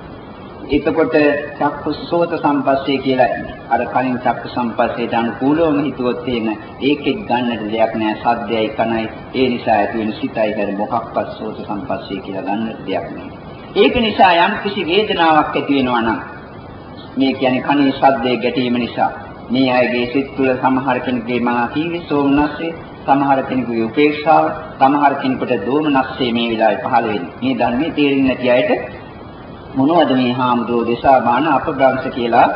එතකොට චක්කු සෝත සම්පස්සේ කියලා අර කලින් චක්කු සම්පස්සේට අනුකූලවම හිතුවොත් එන ඒකෙත් ගන්නට දෙයක් නෑ. සද්දයයි කනයි ඒ නිසා ඇති වෙන සිතයි කර මොකක්වත් සෝත සම්පස්සේ කියලා ගන්නට දෙයක් නෑ. ඒක නිසා යම් කිසි වේදනාවක් ඇති වෙනවා නම් මේ කියන්නේ කනේ ශබ්දයේ ගැටීම නිසා මේ අයගේ සිත් තුළ සමහර කෙනෙකුගේ මා කීවේ සෝමනස්සේ, සමහර කෙනෙකුගේ උපේක්ෂාව, සමහර කෙනෙකුට දෝමනස්සේ මේ වෙලාවේ පහළ වෙන්නේ. මේ ධර්මයේ තේරෙන්නේ නැති අයට මොනවද මේ හාමුදුරුවෝ දේශා බාන අපබ්‍රංශ කියලා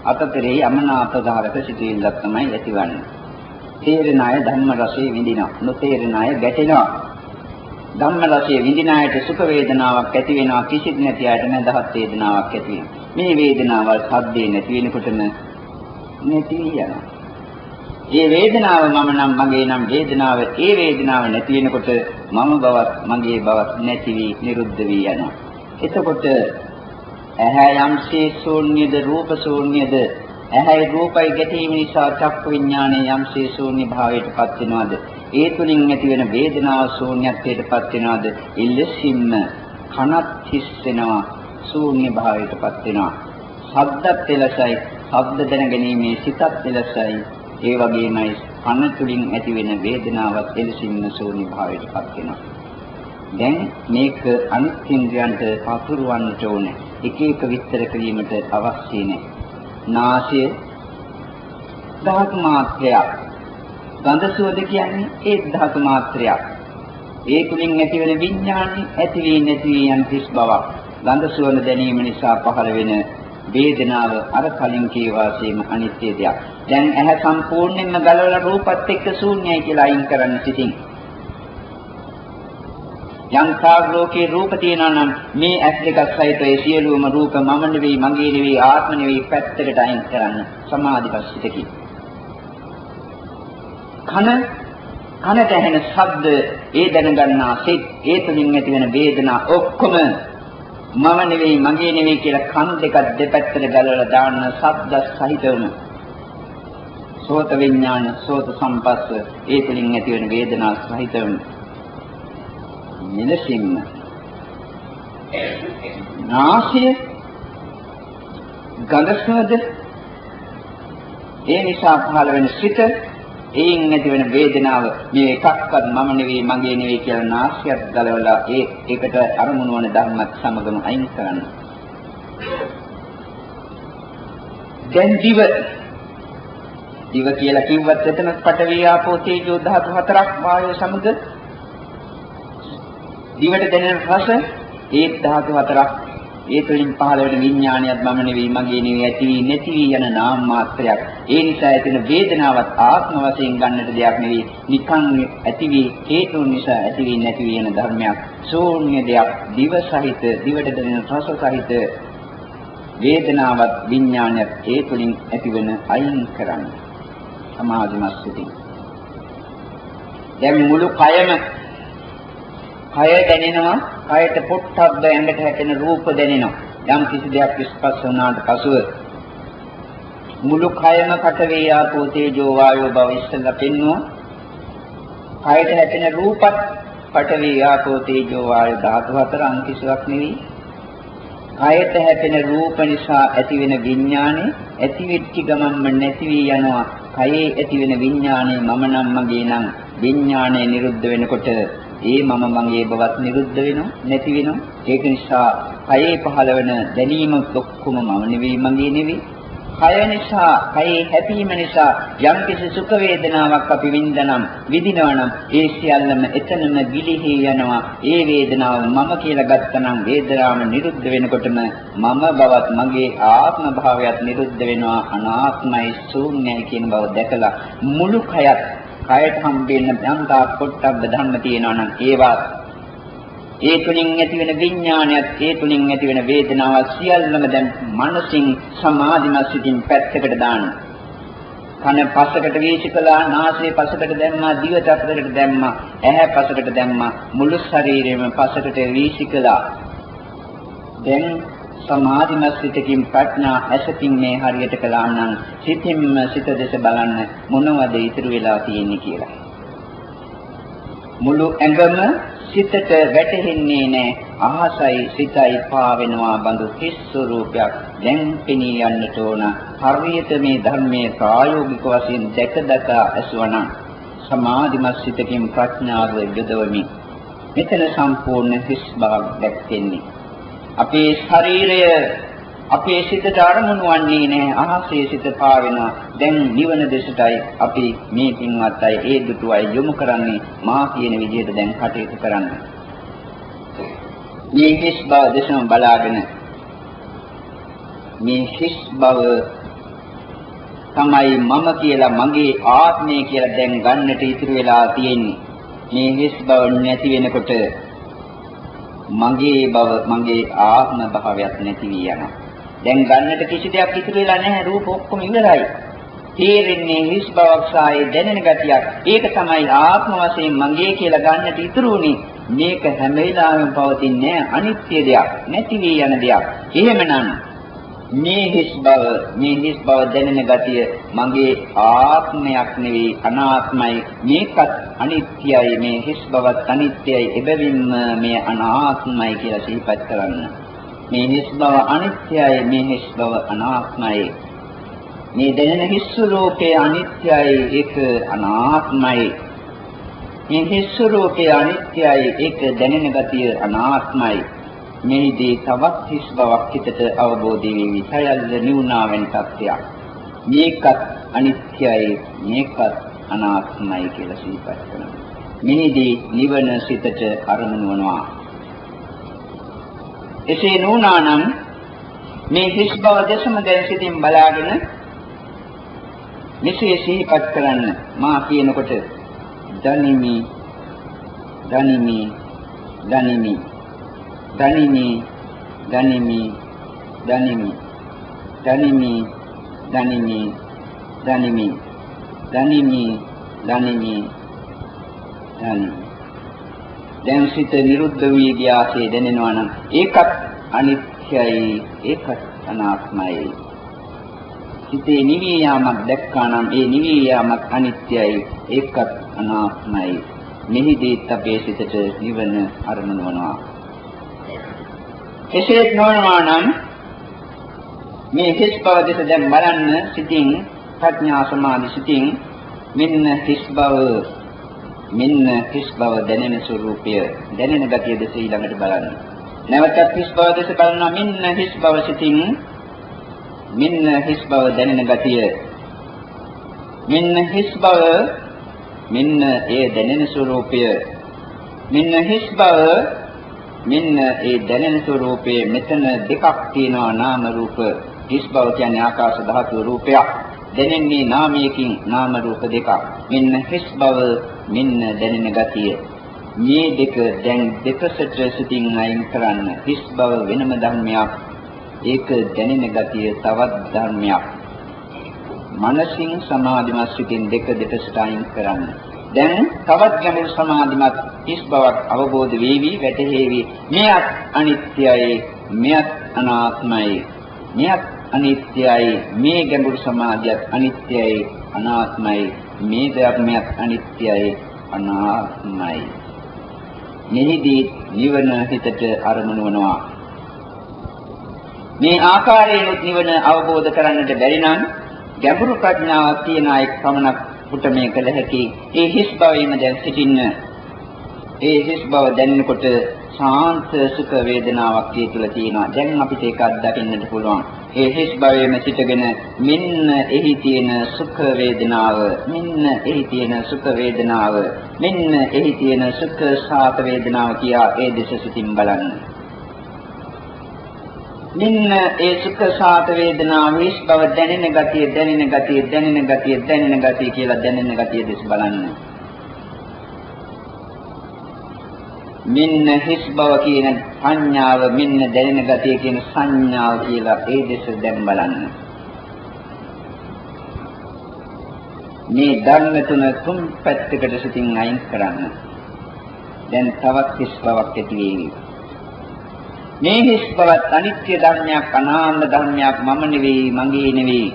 අතතරේ යමනාපදාරක සිටීල්ලක් තමයි ඇතිවන්නේ. තේරෙන අය ධම්ම රසයේ විඳිනවා, නොතේරෙන අය ගැටෙනවා. ධම්ම රසයේ විඳින අයට සුඛ වේදනාවක් ඇති වෙනවා, කිසිත් නැති අයට නැදහත් වේදනාවක් ඇති වෙනවා. මේ වේදනාවල් සද්දේ නැති වෙනකොටම නැති යනවා. මේ වේදනාව මම නම් මගේ නම් වේදනාව, ඒ වේදනාව නැති වෙනකොට මම බවත් මගේ බවත් නැති වී නිරුද්ධ වී යනවා. එතකොට ඇහැ යම්සේ ශූන්‍යද රූප ශූන්‍යද, ඇහැයි රූපයි ගැටීම නිසා චක්ක විඥානයේ යම්සේ ශූන්‍ය භාවයටපත් වෙනවද, ඒ තුලින් ඇති වෙන වේදනාව ශූන්‍යත්වයටපත් වෙනවද, ඉල්ලෙසින්ම කනත් හිස් වෙනවා, ශූන්‍ය භාවයටපත් වෙනවා. ශබ්දත් එලසයි, ශබ්ද දැනගැනීමේ සිතත් එලසයි, ඒ වගේමයි කන තුලින් ඇති වෙන වේදනාවත් එලසින්ම ශූන්‍ය භාවයටපත් වෙනවා. දැන් මේක අනිත් ඉන්ද්‍රයන්ට පතුරවන්නට ඕනේ. එක එක විස්තර කිරීමට අවශ්‍ය නැහැ. නාසය ධාතු මාත්‍රයක්. ගන්ධ සුවඳ කියන්නේ ඒ ධාතු මාත්‍රයක්. ඒ තුලින් ඇතිවන විඥානි ඇති වී නැති වී යන කිස් බවක්. ගන්ධ සුවඳ දැනීම නිසා පහළ වෙන වේදනාව අර කලින් කී වාසයේම අනිත්‍ය දෙයක්. දැන් ඇහැ සම්පූර්ණයෙන්ම ගලවලා රූපත් එක්ක ශූන්‍යයි කියලා අයින් කරන්න සිටින්. යම් කාග්‍රෝකේ රූප තියෙනවා නම් මේ ඇස් දෙකක් සහිත ඒ සියලුම රූප මම නෙවෙයි, මගේ නෙවෙයි, ආත්ම නෙවෙයි පැත්තකට අයින් කරන්න සමාධිපස්සිතකින්. කනට ඇහෙන ශබ්ද, ඒ දැනගන්නා සිත්, ඒ තුලින් ඇති වෙන වේදනා ඔක්කොම මම නෙවෙයි, මගේ නෙවෙයි කියලා කන් දෙක දෙපැත්තට ගලවලා දාන්න ශබ්ද සහිතවම සෝත විඥාන, සෝත සම්පස්ස, ඒ තුලින් ඇති වෙන වේදනා සහිතවම මෙලෙසින්ම නාසය ගඳ සුවඳ, ඒ නිසා පහළ වෙන සිත, ඒන් නැති වෙන වේදනාව මේ එකක්වත් මම නෙවෙයි, මගේ නෙවෙයි කියලා නාසයත් ගලවලා ඒකට අරමුණු වන ධර්මත් සමගම අයින් කරන්න. දැන් දිව කියලා කිව්වත් එතන පඨවි ආපෝ තේජෝ ධාතු හතරක් වායෝ සමග දිවට දැනෙන රස ඒ ධාතු හතරක්, ඒ තුළින් පහළ වෙන විඥානයත් මම නෙවෙයි, මගේ නෙවෙයි, ඇති වී නැති වී යන නාම මාත්‍රයක්. ඒ නිසා ඇතින වේදනාවත් ආත්ම වශයෙන් ගන්නට දෙයක් නෙවෙයි, නිකන් ඇති වී හේතුන් නිසා ඇති වී නැති වී යන ධර්මයක්, ශූන්‍ය දෙයක්. දිව සහිත, දිවට දැනෙන රස සහිත වේදනාවත් විඥානයත් ඒ තුළින් ඇතිවන අයින් කරන්න සමාධිමත් සිටින්. දැන් මුළු කයම කය දැනෙනවා, කයට පොට්ටබ්බ ඇඟට හැපෙන රූප දැනෙනවා. යම් කිසි දෙයක් ස්පර්ශ වුණාට පසුව මුළු කයම පඨවි ආපෝ තේජෝ වායෝ බව ඉස්සෙල්ලා පෙන්වුවා. කයට හැපෙන රූපත් පඨවි ආපෝ තේජෝ වායෝ ධාතු හතර අන් කිසිවක් නෙවෙයි. කයට හැපෙන රූප නිසා ඇතිවෙන විඥානේ ඇති වෙච්ච ගමන්ම නැති වී යනවා. කයේ ඇතිවෙන විඥානේ මම නම් මගේ නම් විඥානේ නිරුද්ධ වෙනකොට ඒ මම මගේ බවත් නිරුද්ධ වෙනවා, නැති වෙනවා. ඒක නිසා කයේ පහළ වෙන දැනීම ඔක්කොම මම නෙවෙයි, මගේ නෙවෙයි. කය නිසා, කයේ හැපීම නිසා යම් කිසි සුඛ වේදනාවක් අපි විඳිනවා නම් ඒ සියල්ලම එතනම ගිලිහි යනවා. ඒ වේදනාව මම කියලා ගත්තනම් වේදනාව නිරුද්ධ වෙනකොටම මම බවත් මගේ ආත්ම භාවයත් නිරුද්ධ වෙනවා. අනාත්මයි, ශූන්‍යයි කියන බව දැකලා මුළු කයත් කයට හම්බෙන්න යම්තා පොට්ටබ්බ ධම්ම තියෙනවා නම් ඒවා ඒ තුලින් ඇති වෙන විඥානයත් ඒ තුලින් ඇති වෙන වේදනාවත් සියල්ලම දැන් මනසින් සමාධිමත් සිතින් පැත්තකට දාන්න. කන පසකට වීසිකලා, නාසය පසකට දැම්මා, දිව පසකට දැම්මා, ඇහැ පසකට දැම්මා, මුළු ශරීරයම පසකට වීසිකලා. දැන් සමාධිමත් සිතකින් ප්‍රඥා ඇසකින් මේ හරියට කළා නම් සිතින්ම සිත දෙස බලන්න මොනවද ඉතුරු වෙලා තියෙන්නේ කියලා. මුළු ඇඟම සිතට වැටෙන්නේ නැහැ. අහසයි සිතයි පාවෙනවා බඳු හිස් ස්වરૂපයක් දැන් පෙනී යන්නට ඕන. හරියට මේ ධර්මයේ ප්‍රායෝගික වශයෙන් දැක දැක ඇසුවනම් සමාධිමත් සිතකින් ප්‍රඥාව යොදවමින් මෙතන සම්පූර්ණ හිස් බවක් දැක්ෙන්නේ. අපේ ශරීරය අපේ සිතට අරමුණු වන්නේ නැහැ. අහසේ සිත පාවෙනවා. දැන් නිවන දෙසටයි අපි මේ පින්වත් අය ඒ දුටු අය යොමු කරන්නේ. මා කියන විදිහට දැන් කටයුතු කරන්න. මේ හිස් බව දෙසම බලාගෙන මේ හිස් බව තමයි මම කියලා, මගේ ආත්මය කියලා දැන් ගන්නට ඉතුරු වෙලා තියෙන්නේ. මේ හිස් බව නැති වෙනකොට මගේ බව, මගේ ආත්ම භාවයක් නැති වී යනවා. දැන් ගන්නට කිසි දෙයක් ඉතුරු වෙලා නැහැ. රූප ඔක්කොම ඉවරයි. තේරෙන්නේ හිස් බවක් සායේ දැනෙන ගතියක්. ඒක තමයි ආත්ම වශයෙන් මගේ කියලා ගන්නට ඉතුරු උනේ. මේක හැම වෙලාවෙම පවතින්නේ අනිත්‍ය දෙයක්, නැති වී යන දෙයක්. එහෙමනම් මේ හිස් බව දැනෙන ගතිය මගේ ආත්මයක් නෙවෙයි, අනාත්මයි. මේකත් අනිත්‍යයි. මේ හිස් බවත් අනිත්‍යයි. එබැවින්ම මේ අනාත්මයි කියලා සිහිපත් කරන්න. මේ හිස් බව අනිත්‍යයි, මේ හිස් බව අනාත්මයි. මේ දැනෙන හිස් රූපේ අනිත්‍යයි, ඒක අනාත්මයි. මේ හිස් රූපේ අනිත්‍යයි, ඒක දැනෙන ගතිය අනාත්මයි. මේදී තවත් හිස් බවක් හිතට අවබෝධ වෙවි. සයල්ල නිවුණාවෙන් තත්ත්වයක්. මේකත් අනිත්‍යයි, මේකත් අනාත්මයි කියලා සිහිපත් කරනවා. මේදී නිවන සිතට අරමුණු වනවා. එසේ නොවුනානම් මේ හිස් බව දෙසම දැන් සිතින් බලාගෙන මෙසේ සිහිපත් කරන්න. මා කියනකොට දනිමි දනිමි දනිමි දනිමි දනිමි දනිමි දනිමි දනිමි දනිමි දනිමි දනිමි දනිමි. දැන් සිත නිරුද්ධ වී ගියාසේ දැනෙනවා නම් ඒකත් අනිත්‍යයි, ඒකත් අනාත්මයි. සිතේ නිවී යාමක් දැක්කා නම් ඒ නිවී යාමක් අනිත්‍යයි, ඒකත් අනාත්මයි. මෙහිදීත් අපේ සිතට නිවන අරමුණු වනවා. එසේත් නොවනවා නම් මේ හිස් බව දෙස දැන් බලන්න සිතින්, ප්‍රඥා සමාධි සිතින් මෙන්න හිස් බව දැනෙන ස්වરૂපය, දැනෙන ගතිය දෙස ඊළඟට බලන්න. නැවතත් හිස් බව දෙස බලනවා. මෙන්න හිස් බව සිතින්, මෙන්න හිස් බව දැනෙන ගතිය, මෙන්න හිස් බව, මෙන්න ඒ දැනෙන ස්වરૂපය, මෙන්න හිස් බව, මෙන්න ඒ දැනෙන ස්වરૂපයේ මෙතන දෙකක් තියෙනවා. නාම රූප. හිස් බව කියන්නේ ආකාශ ධාතු රූපයක්. දැනෙන්නේ නාමයකින්, නාම රූප දෙකක්. මෙන්න හිස් බව, මෙන්න දැනෙන ගතිය. මේ දෙක දැන් දෙකසට සිතින් අයින් කරන්න. හිස් බව වෙනම ධර්මයක්, ඒක දැනෙන ගතිය තවත් ධර්මයක්. මනසින් සමාධිමත් සිතින් දෙක දෙකසට අයින් කරන්න. දැන් තවත් ගැඹුරු සමාධිමත් හිස් බවක් අවබෝධ වේවි, වැටහෙවි. මෙයත් අනිත්‍යයි, මෙයත් අනාත්මයි. මෙයත් අනිත්‍යයි, මේ ගැඹුරු සමාධියත් අනිත්‍යයි, අනාත්මයි. මේ ධර්මයක් අනිත්‍යයි, අනාත්මයි. මෙහිදී නිවන හිතට අරමුණු වනවා. මේ ආකාරයෙන් නිවන අවබෝධ කරන්නට බැරි නම් ගැඹුරු ප්‍රඥාවක් තියන අයෙක් පමණක් පුට මේ කළ හැකි. ඒ හිස් බවෙම දැන් සිටින්න. ඒ හිස් බව දැනෙනකොට ශාන්ත සුඛ වේදනාවක් ඒ තුළ තියෙනවා. දැන් අපිට ඒක අත්දකින්නට පුළුවන්. ඒ හිස් භවයේම සිටගෙන මෙන්න එහි තියෙන සුඛ වේදනාව, මෙන්න එහි තියෙන සුඛ වේදනාව, මෙන්න එහි තියෙන සුඛ සාත වේදනාව කියා ඒ දෙස සිතින් බලන්න. මෙන්න ඒ සුඛ සාත වේදනාව හිස් බව දැනෙන ගතිය, දැනෙන ගතිය, දැනෙන ගතිය, දැනෙන ගතිය කියලා දැනෙන ගතිය දෙස බලන්න. මෙන්න හිස් බව කියන සංඥාව මෙන්න දැනෙන ගතිය කියන සංඥාව කියලා ඒ දෙස දැන් බලන්න. මේ ධර්ම තුන පැත්තකට සිතින් අයින් කරන්න. දැන් තවත් හිස් බවක් ඇති වෙවි. මේ හිස් බවත් අනිත්‍ය ධර්මයක් අනාත්ම ධර්මයක් මම නෙවෙයි මගේ නෙවෙයි.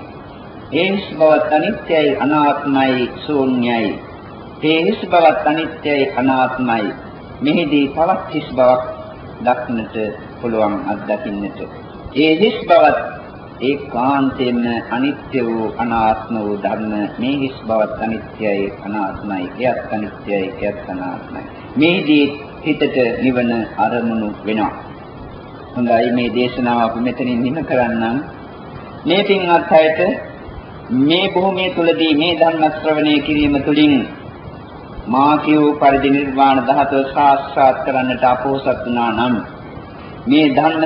ඒ හිස් බවත් අනිත්‍යයි අනාත්මයි ශූන්‍යයි. ඒ හිස් බවත් අනිත්‍යයි අනාත්මයි. මෙහිදී තවත් හිස් බවක් දක්නට පුළුවන් අත්දකින්නට. ඒ හිස් බවත් ඒකාන්තයෙන්ම අනිත්‍ය වූ අනාත්ම වූ ධර්ම. මේ හිස් බවත් අනිත්‍යයි අනාත්මයි. එයත් අනිත්‍යයි එයත් අනාත්මයි. මෙහිදී හිතට නිවන අරමුණු වෙනවා. හොඳයි මේ දේශනාව අපි මෙතනින් නිම කරන්නම්. මේ පින්වත් අයට මේ භූමිය තුලදී මේ ධර්ම ශ්‍රවණය කිරීම තුළින් මා කියූ පරිදි නිර්වාණ ධාතුව සාක්ෂාත් කරන්නට අපෝසත් වුණා නම් මේ ධර්ම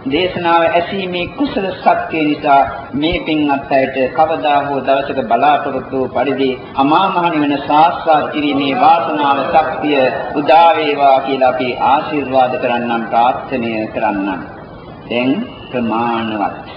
දේශනාව ඇසීමේ කුසල ශක්තිය නිසා මේ පින්වත් අයට කවදා හෝ දවසක බලාපොරොත්තු වූ පරිදි අමා මහ නිවන සාක්ෂාත් කිරීමේ වාසනාව ශක්තිය උදා වේවා කියලා අපි ආශිර්වාද කරන්නම් ප්‍රාර්ථනා කරන්නම්. දැන් ප්‍රමාණවත්